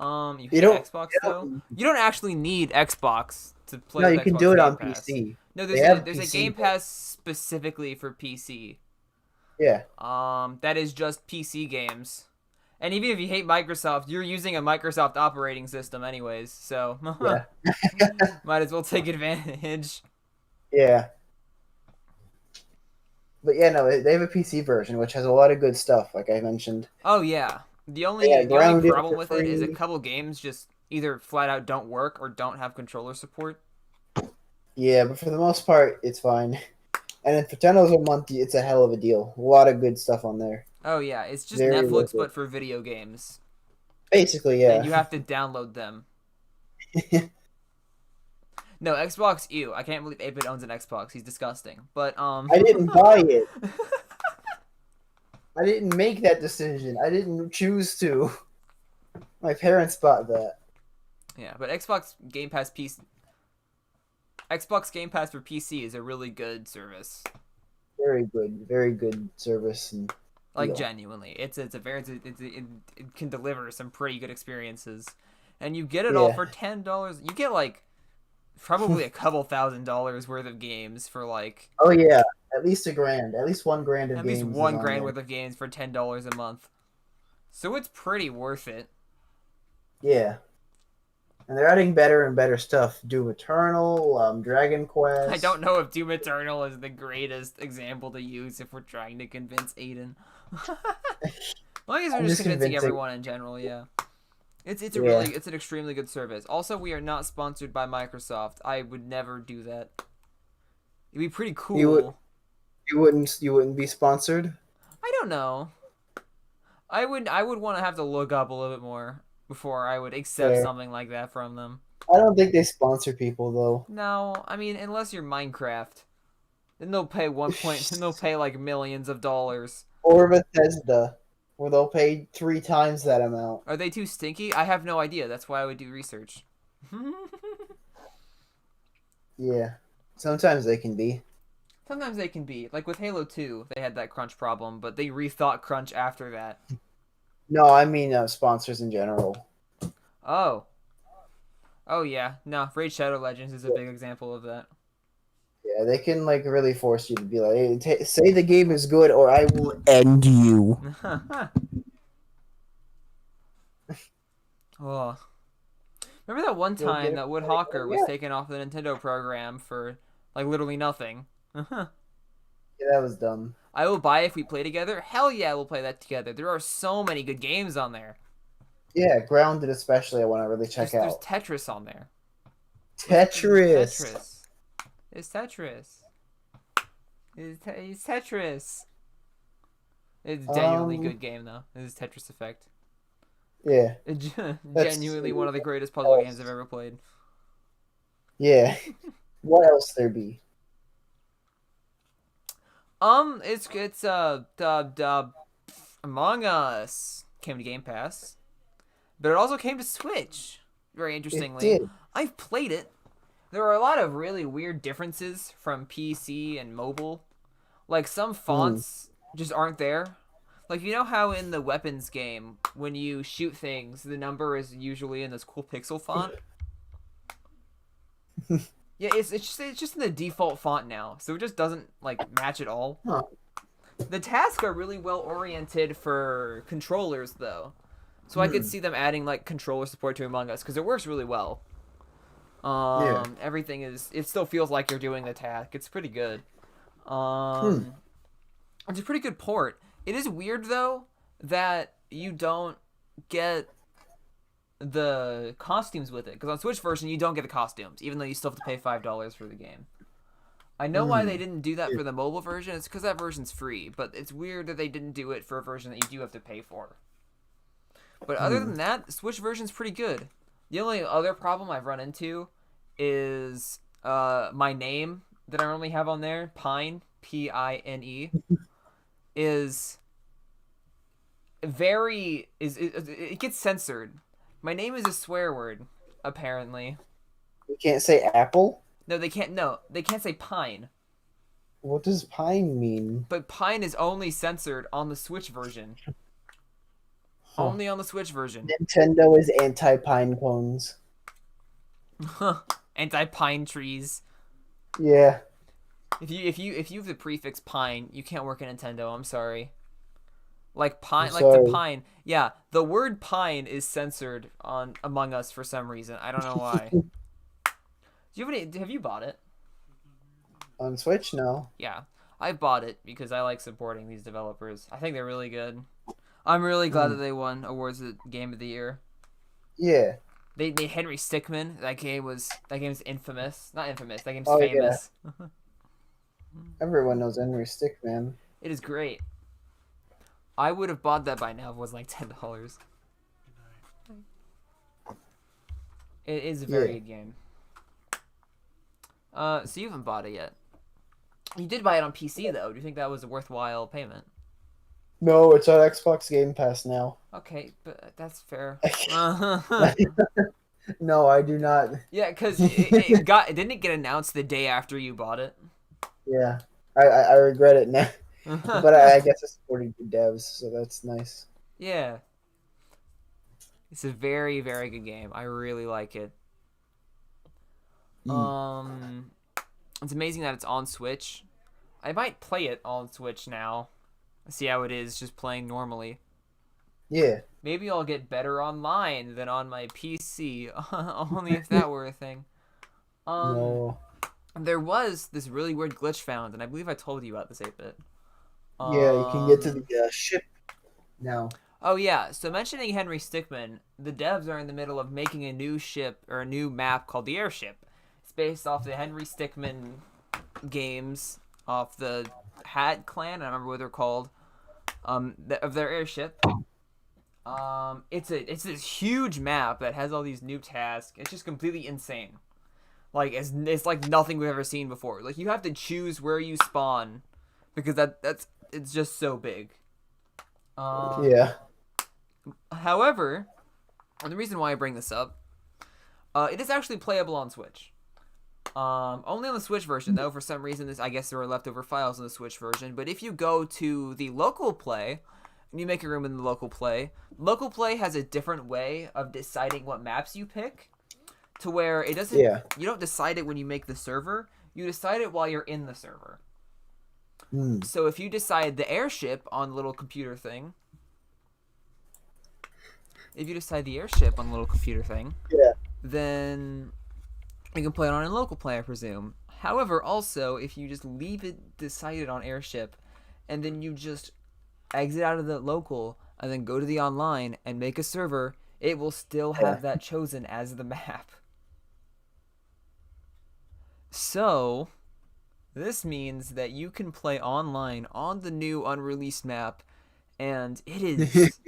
Speaker 2: You
Speaker 1: You
Speaker 2: hate
Speaker 1: don't.
Speaker 2: Xbox
Speaker 1: You
Speaker 2: though?
Speaker 1: don't.
Speaker 2: You don't actually need Xbox to play
Speaker 1: No,
Speaker 2: with
Speaker 1: you can
Speaker 2: Xbox
Speaker 1: do it
Speaker 2: Game
Speaker 1: on
Speaker 2: Pass.
Speaker 1: PC.
Speaker 2: No,
Speaker 1: They
Speaker 2: there's
Speaker 1: have
Speaker 2: a
Speaker 1: PC.
Speaker 2: Game Pass specifically for PC.
Speaker 1: Yeah.
Speaker 2: That is just PC games. And even if you hate Microsoft, you're using a Microsoft operating system anyways, so
Speaker 1: Yeah.
Speaker 2: might as well take advantage.
Speaker 1: Yeah. But yeah, no, they have a PC version which has a lot of good stuff, like I mentioned.
Speaker 2: Oh yeah. The
Speaker 1: Yeah,
Speaker 2: only the only
Speaker 1: Grounded
Speaker 2: problem
Speaker 1: for
Speaker 2: with it is a
Speaker 1: free.
Speaker 2: couple games just either flat out don't work or don't have controller support.
Speaker 1: Yeah, but for the most part, it's fine. And then for $10 a month, it's a hell of a deal. A lot of good stuff on there.
Speaker 2: Oh yeah, it's just
Speaker 1: Very
Speaker 2: Netflix
Speaker 1: worth it.
Speaker 2: but for video games.
Speaker 1: Basically,
Speaker 2: And
Speaker 1: yeah.
Speaker 2: you have to download them. No, Xbox, ew. I can't believe 8-Bit owns an Xbox. He's disgusting. But
Speaker 1: I didn't buy it. I didn't make that decision. I didn't choose to. My parents bought that.
Speaker 2: Yeah, but Xbox Game Pass for PC is a really good service.
Speaker 1: Very good service and
Speaker 2: Like
Speaker 1: deal.
Speaker 2: genuinely, it can deliver some pretty good experiences, and you get it all
Speaker 1: Yeah.
Speaker 2: for $10. You get like probably a couple $1,000 worth of games for like
Speaker 1: Oh yeah, at least a grand. At least 1 grand of
Speaker 2: at least
Speaker 1: games is on
Speaker 2: $1,000
Speaker 1: there.
Speaker 2: worth of games for $10 a month. So it's pretty worth it.
Speaker 1: Yeah, and they're adding better and better stuff. Doom Eternal, Dragon
Speaker 2: I
Speaker 1: Quest.
Speaker 2: don't know if Doom Eternal is the greatest example to use if we're trying to convince Aiden. Well, I guess we're
Speaker 1: I'm
Speaker 2: just
Speaker 1: just
Speaker 2: convincing
Speaker 1: convincing.
Speaker 2: everyone in general, yeah.
Speaker 1: Yeah,
Speaker 2: It's an extremely good service. Also, we are not sponsored by Microsoft. I would never do that. It'd be pretty
Speaker 1: you would
Speaker 2: cool.
Speaker 1: you wouldn't be sponsored.
Speaker 2: I don't know. I would want to have to look up a little bit more before I would accept
Speaker 1: Fair.
Speaker 2: something like that from them.
Speaker 1: I don't think they sponsor people though.
Speaker 2: No, I mean unless you're Minecraft, then they'll pay then they'll pay like millions of dollars.
Speaker 1: Or Bethesda, where they'll pay 3 times that amount.
Speaker 2: Are they too stinky? I have no idea. That's why I would do research.
Speaker 1: Yeah, sometimes they can be.
Speaker 2: Sometimes they can be. Like with Halo 2, they had that crunch problem, but they rethought crunch after that.
Speaker 1: No, I mean sponsors in general.
Speaker 2: Oh. Oh yeah. No, Raid Shadow Legends is a big example of that.
Speaker 1: Yeah, they can like really force you to be like, hey, say the game is good, or I will end you.
Speaker 2: Oh. Remember that one
Speaker 1: You'll
Speaker 2: time
Speaker 1: get it.
Speaker 2: that
Speaker 1: Like,
Speaker 2: Woodhawker
Speaker 1: oh,
Speaker 2: was
Speaker 1: yeah.
Speaker 2: taken off the Nintendo program for like literally nothing?
Speaker 1: Yeah, that was dumb.
Speaker 2: I will buy if we play together. Hell yeah, we'll play that together. There are so many good games on there.
Speaker 1: Yeah, Grounded especially. I want to really check
Speaker 2: There's
Speaker 1: out.
Speaker 2: Tetris on there.
Speaker 1: Tetris.
Speaker 2: Tetris. It's Tetris. It's Tetris. It's a genuinely good game though. This is Tetris Effect.
Speaker 1: Yeah.
Speaker 2: It's
Speaker 1: That's
Speaker 2: genuinely one of the greatest puzzle games I've ever played.
Speaker 1: Yeah. What else there be?
Speaker 2: It's Among Us came to Game Pass, but it also came to Switch. Very
Speaker 1: It
Speaker 2: interestingly,
Speaker 1: did.
Speaker 2: I've played it. There are a lot of really weird differences from PC and mobile. Like some fonts just aren't there. Like you know how in the weapons game, when you shoot things, the number is usually in this cool pixel font. Yeah, it's just in the default font now, so it just doesn't like match at all.
Speaker 1: Huh.
Speaker 2: The tasks are really well oriented for controllers though, so I could see them adding like controller support to Among Us because it works really well.
Speaker 1: Yeah.
Speaker 2: Everything it still feels like you're doing the task. It's pretty good. It's a pretty good port. It is weird though that you don't get the costumes with it because on Switch version you don't get the costumes even though you still have to pay $5 for the game. I know why they didn't do that for the mobile version. It's because that version's free, but it's weird that they didn't do it for a version that you do have to pay for. But other than that, the Switch version's pretty good. The only other problem I've run into is my name that I normally have on there, Pine, Pine, is it gets censored. My name is a swear word, apparently.
Speaker 1: You can't say apple?
Speaker 2: No, they can't. No, they can't say pine.
Speaker 1: What does pine mean?
Speaker 2: But pine is only censored on the Switch version.
Speaker 1: Huh.
Speaker 2: Only on the Switch version.
Speaker 1: Nintendo is anti-pine cones.
Speaker 2: Anti-pine trees.
Speaker 1: Yeah.
Speaker 2: If you have the prefix pine, you can't work at Nintendo. I'm sorry. Like pine,
Speaker 1: I'm
Speaker 2: like to
Speaker 1: sorry.
Speaker 2: pine. Yeah, the word pine is censored on Among Us for some reason. I don't know why. Do you have any? Have you bought it?
Speaker 1: On Switch, no.
Speaker 2: Yeah, I bought it because I like supporting these developers. I think they're really good. I'm really glad that
Speaker 1: Mm.
Speaker 2: they won awards at Game of the Year.
Speaker 1: Yeah.
Speaker 2: They made Henry Stickmin. That game's infamous. Not infamous. That game's
Speaker 1: Oh yeah.
Speaker 2: famous.
Speaker 1: Everyone knows Henry Stickmin.
Speaker 2: It is great. I would have bought that by now if it was like $10. It is a very
Speaker 1: Yeah.
Speaker 2: good game. So you haven't bought it yet. You did buy it on PC though. Do you think that was a worthwhile payment?
Speaker 1: No, it's on Xbox Game Pass now.
Speaker 2: Okay, but that's fair.
Speaker 1: No, I do not.
Speaker 2: Yeah, because it didn't it get announced the day after you bought it?
Speaker 1: Yeah. I regret it now. But I guess it's supporting the devs, so that's nice.
Speaker 2: Yeah, it's a very very good game. I really like it.
Speaker 1: Mm.
Speaker 2: It's amazing that it's on Switch. I might play it on Switch now. See how it is just playing normally.
Speaker 1: Yeah.
Speaker 2: Maybe I'll get better online than on my PC. Only if that were a thing.
Speaker 1: No.
Speaker 2: There was this really weird glitch found, and I believe I told you about this 8-bit.
Speaker 1: Yeah, you can get to the ship now.
Speaker 2: Oh yeah, so mentioning Henry Stickmin, the devs are in the middle of making a new ship or a new map called the Airship. It's based off the Henry Stickmin games off the Hat Clan. I don't remember what they're called. Of their airship. It's this huge map that has all these new tasks. It's just completely insane. Like it's like nothing we've ever seen before. Like you have to choose where you spawn because that's it's just so big.
Speaker 1: Yeah.
Speaker 2: However, and the reason why I bring this up, it is actually playable on Switch. Only on the Switch version though. For some reason, I guess there are leftover files in the Switch version. But if you go to the local play, and you make a room in the local play has a different way of deciding what maps you pick. To where it doesn't.
Speaker 1: Yeah.
Speaker 2: You don't decide it when you make the server. You decide it while you're in the server.
Speaker 1: Mm.
Speaker 2: So if you decide the airship on the little computer thing.
Speaker 1: Yeah.
Speaker 2: Then you can play it on a local play, I presume. However, also, if you just leave it decided on airship, and then you just exit out of the local, and then go to the online and make a server, it will still have that chosen as the map. So, this means that you can play online on the new unreleased map, and it is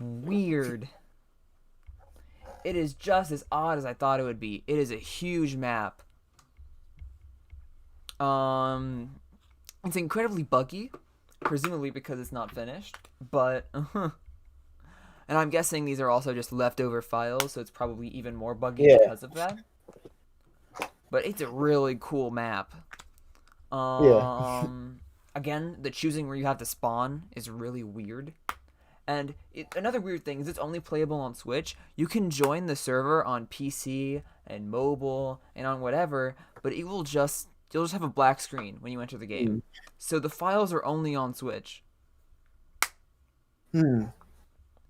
Speaker 2: weird. It is just as odd as I thought it would be. It is a huge map. It's incredibly buggy, presumably because it's not finished. But and I'm guessing these are also just leftover files, so it's probably even more buggy because of that. But it's a really cool map. Again, the choosing where you have to spawn is really weird. And another weird thing is it's only playable on Switch. You can join the server on PC and mobile and on whatever, but you'll just have a black screen when you enter the game. So the files are only on Switch.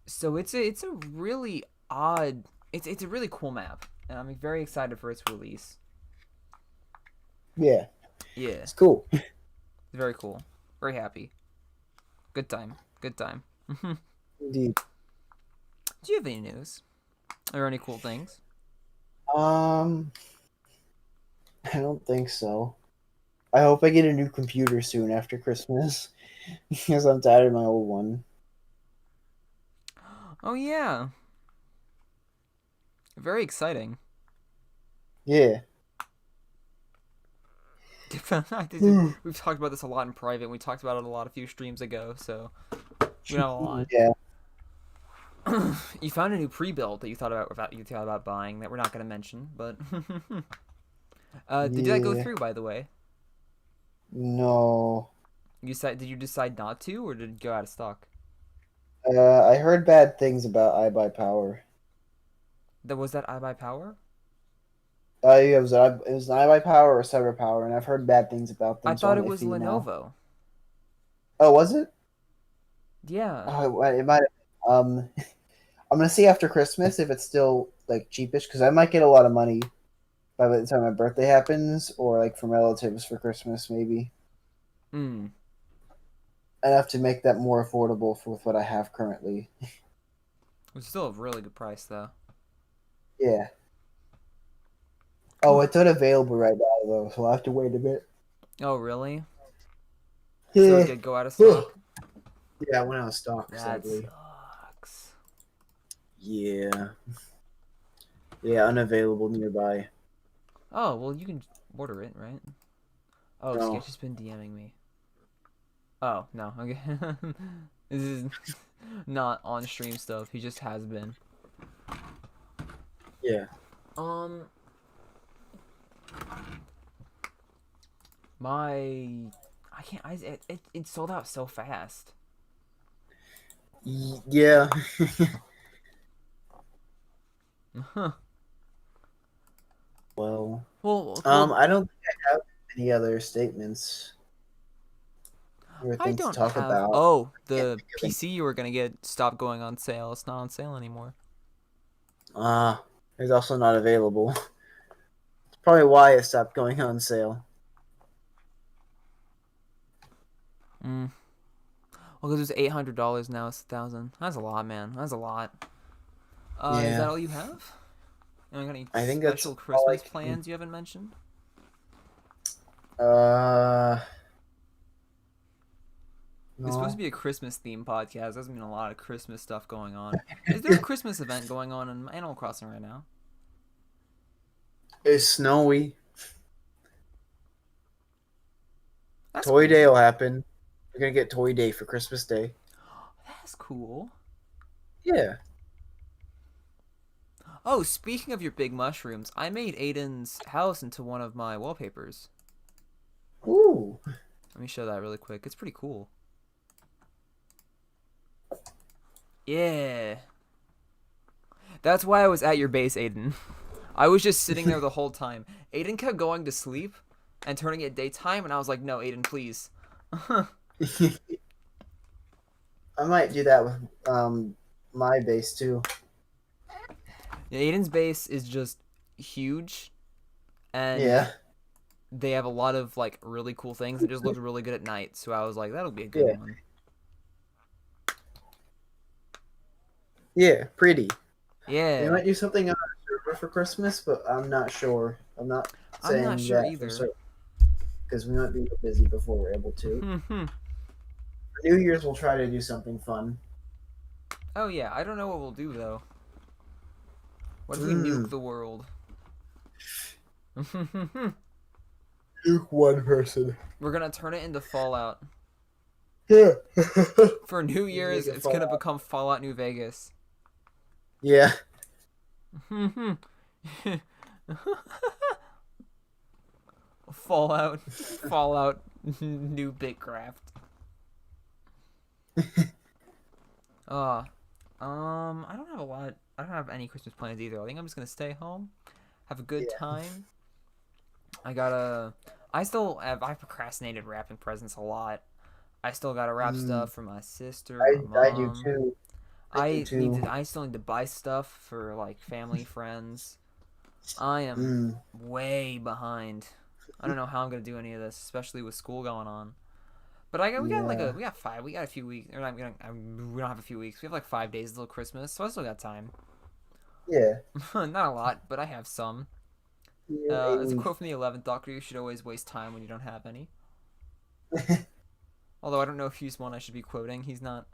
Speaker 2: So it's a really odd. It's a really cool map, and I'm very excited for its release.
Speaker 1: Yeah.
Speaker 2: Yeah,
Speaker 1: It's cool.
Speaker 2: it's very cool. Very happy. Good time. Good time.
Speaker 1: Indeed.
Speaker 2: Do you have any news? Or any cool things?
Speaker 1: I don't think so. I hope I get a new computer soon after Christmas because I'm tired of my old one.
Speaker 2: Oh yeah. Very exciting.
Speaker 1: Yeah.
Speaker 2: We've talked about this a lot in private. We talked about it a few streams ago, so we know a lot.
Speaker 1: Yeah.
Speaker 2: You found a new pre-build that you thought about buying that we're not gonna mention, but did that go
Speaker 1: Yeah.
Speaker 2: through, by the way?
Speaker 1: No.
Speaker 2: Did you decide not to, or did it go out of stock?
Speaker 1: I heard bad things about iBuyPower.
Speaker 2: That was that iBuyPower?
Speaker 1: It was an iBuyPower or CyberPower, and I've heard bad things about
Speaker 2: I
Speaker 1: them, so
Speaker 2: thought
Speaker 1: I'm
Speaker 2: it was
Speaker 1: iffy now.
Speaker 2: Lenovo.
Speaker 1: Oh, was it?
Speaker 2: Yeah.
Speaker 1: Oh, it might. Um, I'm gonna see after Christmas if it's still like cheapish because I might get a lot of money by the time my birthday happens, or like from relatives for Christmas, maybe
Speaker 2: Hmm.
Speaker 1: enough to make that more affordable for with what I have currently.
Speaker 2: It's still a really good price though.
Speaker 1: Yeah. Oh, it's unavailable right now though, so I'll have to wait a bit.
Speaker 2: Oh, really? So it
Speaker 1: Yeah.
Speaker 2: did go out of stock?
Speaker 1: Yeah, I went out of stock,
Speaker 2: That
Speaker 1: sadly.
Speaker 2: sucks.
Speaker 1: Yeah. Yeah, unavailable nearby.
Speaker 2: Oh, well, you can order it, right? Oh,
Speaker 1: No.
Speaker 2: Sketch has been DMing me. Oh, no. Okay. This is not on stream stuff. He just has been.
Speaker 1: Yeah.
Speaker 2: Um, my. I can't. It sold out so fast.
Speaker 1: Yeah.
Speaker 2: Huh.
Speaker 1: Well,
Speaker 2: Well,
Speaker 1: I don't think I have any other statements or
Speaker 2: I
Speaker 1: things to
Speaker 2: don't
Speaker 1: talk
Speaker 2: have.
Speaker 1: about.
Speaker 2: Oh,
Speaker 1: I can't
Speaker 2: the
Speaker 1: think of any.
Speaker 2: PC you were gonna get stopped going on sale. It's not on sale anymore.
Speaker 1: It's also not available. It's probably why it stopped going on sale.
Speaker 2: Mm. Well, because it's $800 now. It's 1,000. That's a lot, man. That's a lot. Is
Speaker 1: Yeah,
Speaker 2: that all you have? You got any
Speaker 1: I think that's
Speaker 2: special
Speaker 1: all I
Speaker 2: Christmas
Speaker 1: can.
Speaker 2: plans you haven't mentioned?
Speaker 1: Uh,
Speaker 2: It's supposed to
Speaker 1: no.
Speaker 2: be a Christmas themed podcast. There's been a lot of Christmas stuff going on. Is there a Christmas event going on in Animal Crossing right now?
Speaker 1: It's snowy.
Speaker 2: That's
Speaker 1: Toy Day
Speaker 2: cool.
Speaker 1: will happen. We're gonna get Toy Day for Christmas Day.
Speaker 2: That's cool.
Speaker 1: Yeah.
Speaker 2: Oh, speaking of your big mushrooms, I made Aiden's house into one of my wallpapers.
Speaker 1: Ooh.
Speaker 2: Let me show that really quick. It's pretty cool. Yeah. That's why I was at your base, Aiden. I was just sitting there the whole time. Aiden kept going to sleep and turning it daytime, and I was like, no, Aiden, please.
Speaker 1: I might do that with my base too.
Speaker 2: Yeah, Aiden's base is just huge, and
Speaker 1: Yeah.
Speaker 2: they have a lot of like really cool things. It just looked really good at night, so I was like, that'll be a good
Speaker 1: Yeah.
Speaker 2: one.
Speaker 1: Yeah. Pretty. We
Speaker 2: Yeah,
Speaker 1: might do something on our server for Christmas, but I'm not sure. I'm not
Speaker 2: I'm not
Speaker 1: saying
Speaker 2: sure
Speaker 1: that for
Speaker 2: either.
Speaker 1: certain because we might be busy before we're able to. For New Year's, we'll try to do something fun.
Speaker 2: Oh yeah, I don't know what we'll do though. What if we nuke
Speaker 1: Mm.
Speaker 2: the world?
Speaker 1: Nuke one person.
Speaker 2: We're gonna turn it into Fallout.
Speaker 1: Yeah.
Speaker 2: For New
Speaker 1: Just
Speaker 2: Year's,
Speaker 1: make it
Speaker 2: it's
Speaker 1: fall
Speaker 2: gonna
Speaker 1: out.
Speaker 2: become Fallout New Vegas.
Speaker 1: Yeah.
Speaker 2: Fallout New Bitcraft. Uh, I don't have a lot. I don't have any Christmas plans either. I think I'm just gonna stay home, have a good
Speaker 1: Yeah.
Speaker 2: time. I gotta. I procrastinated wrapping presents a lot. I still gotta wrap
Speaker 1: Mm.
Speaker 2: stuff for my sister, my
Speaker 1: I do
Speaker 2: mom.
Speaker 1: too. I do too.
Speaker 2: I still need to buy stuff for like family, friends. I am
Speaker 1: Mm.
Speaker 2: way behind. I don't know how I'm gonna do any of this, especially with school going on. But
Speaker 1: Yeah.
Speaker 2: we got a few weeks. Or not, we don't have a few weeks. We have like 5 days until Christmas, so I still got time.
Speaker 1: Yeah.
Speaker 2: Not a lot, but I have some.
Speaker 1: Yeah.
Speaker 2: As a quote from the 11th Doctor, you should always waste time when you don't have any.
Speaker 1: Aiden.
Speaker 2: Although I don't know if he's one I should be quoting. He's not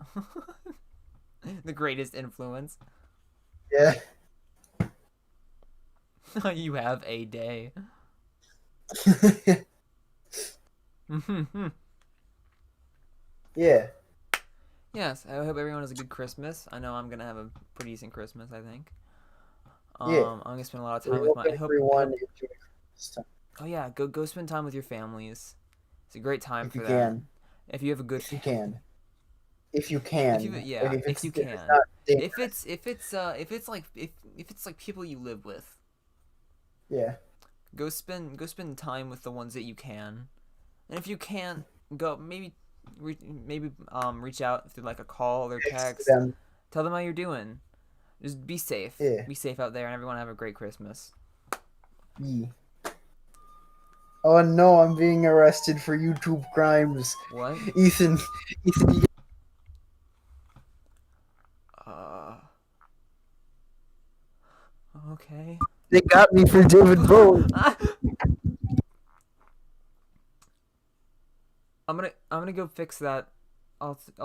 Speaker 2: the greatest influence.
Speaker 1: Yeah.
Speaker 2: You have a day.
Speaker 1: Yeah.
Speaker 2: Yes, I hope everyone has a good Christmas. I know I'm gonna have a pretty decent Christmas, I think.
Speaker 1: Yeah.
Speaker 2: I'm gonna spend a lot of
Speaker 1: We
Speaker 2: time with
Speaker 1: hope
Speaker 2: my. I
Speaker 1: everyone
Speaker 2: hope.
Speaker 1: enjoys this time.
Speaker 2: Oh yeah, go spend time with your families. It's a great time
Speaker 1: If you
Speaker 2: for that.
Speaker 1: can.
Speaker 2: If you have a good
Speaker 1: If you
Speaker 2: family.
Speaker 1: can. If you
Speaker 2: If you
Speaker 1: can. Like
Speaker 2: yeah,
Speaker 1: if
Speaker 2: if
Speaker 1: it's
Speaker 2: you
Speaker 1: if it's
Speaker 2: can.
Speaker 1: not dangerous.
Speaker 2: If it's like people you live with,
Speaker 1: Yeah.
Speaker 2: go spend time with the ones that you can. And if you can't, go maybe reach out through like a call or
Speaker 1: Text
Speaker 2: text.
Speaker 1: them.
Speaker 2: Tell them how you're doing. Just be safe.
Speaker 1: Yeah.
Speaker 2: Be safe out there, and everyone have a great Christmas.
Speaker 1: Yeah. Oh no, I'm being arrested for YouTube crimes.
Speaker 2: What?
Speaker 1: Ethan, Ethan,
Speaker 2: Uh. Okay.
Speaker 1: they got me for David Bowie.
Speaker 2: I'm gonna go fix that. I'll see you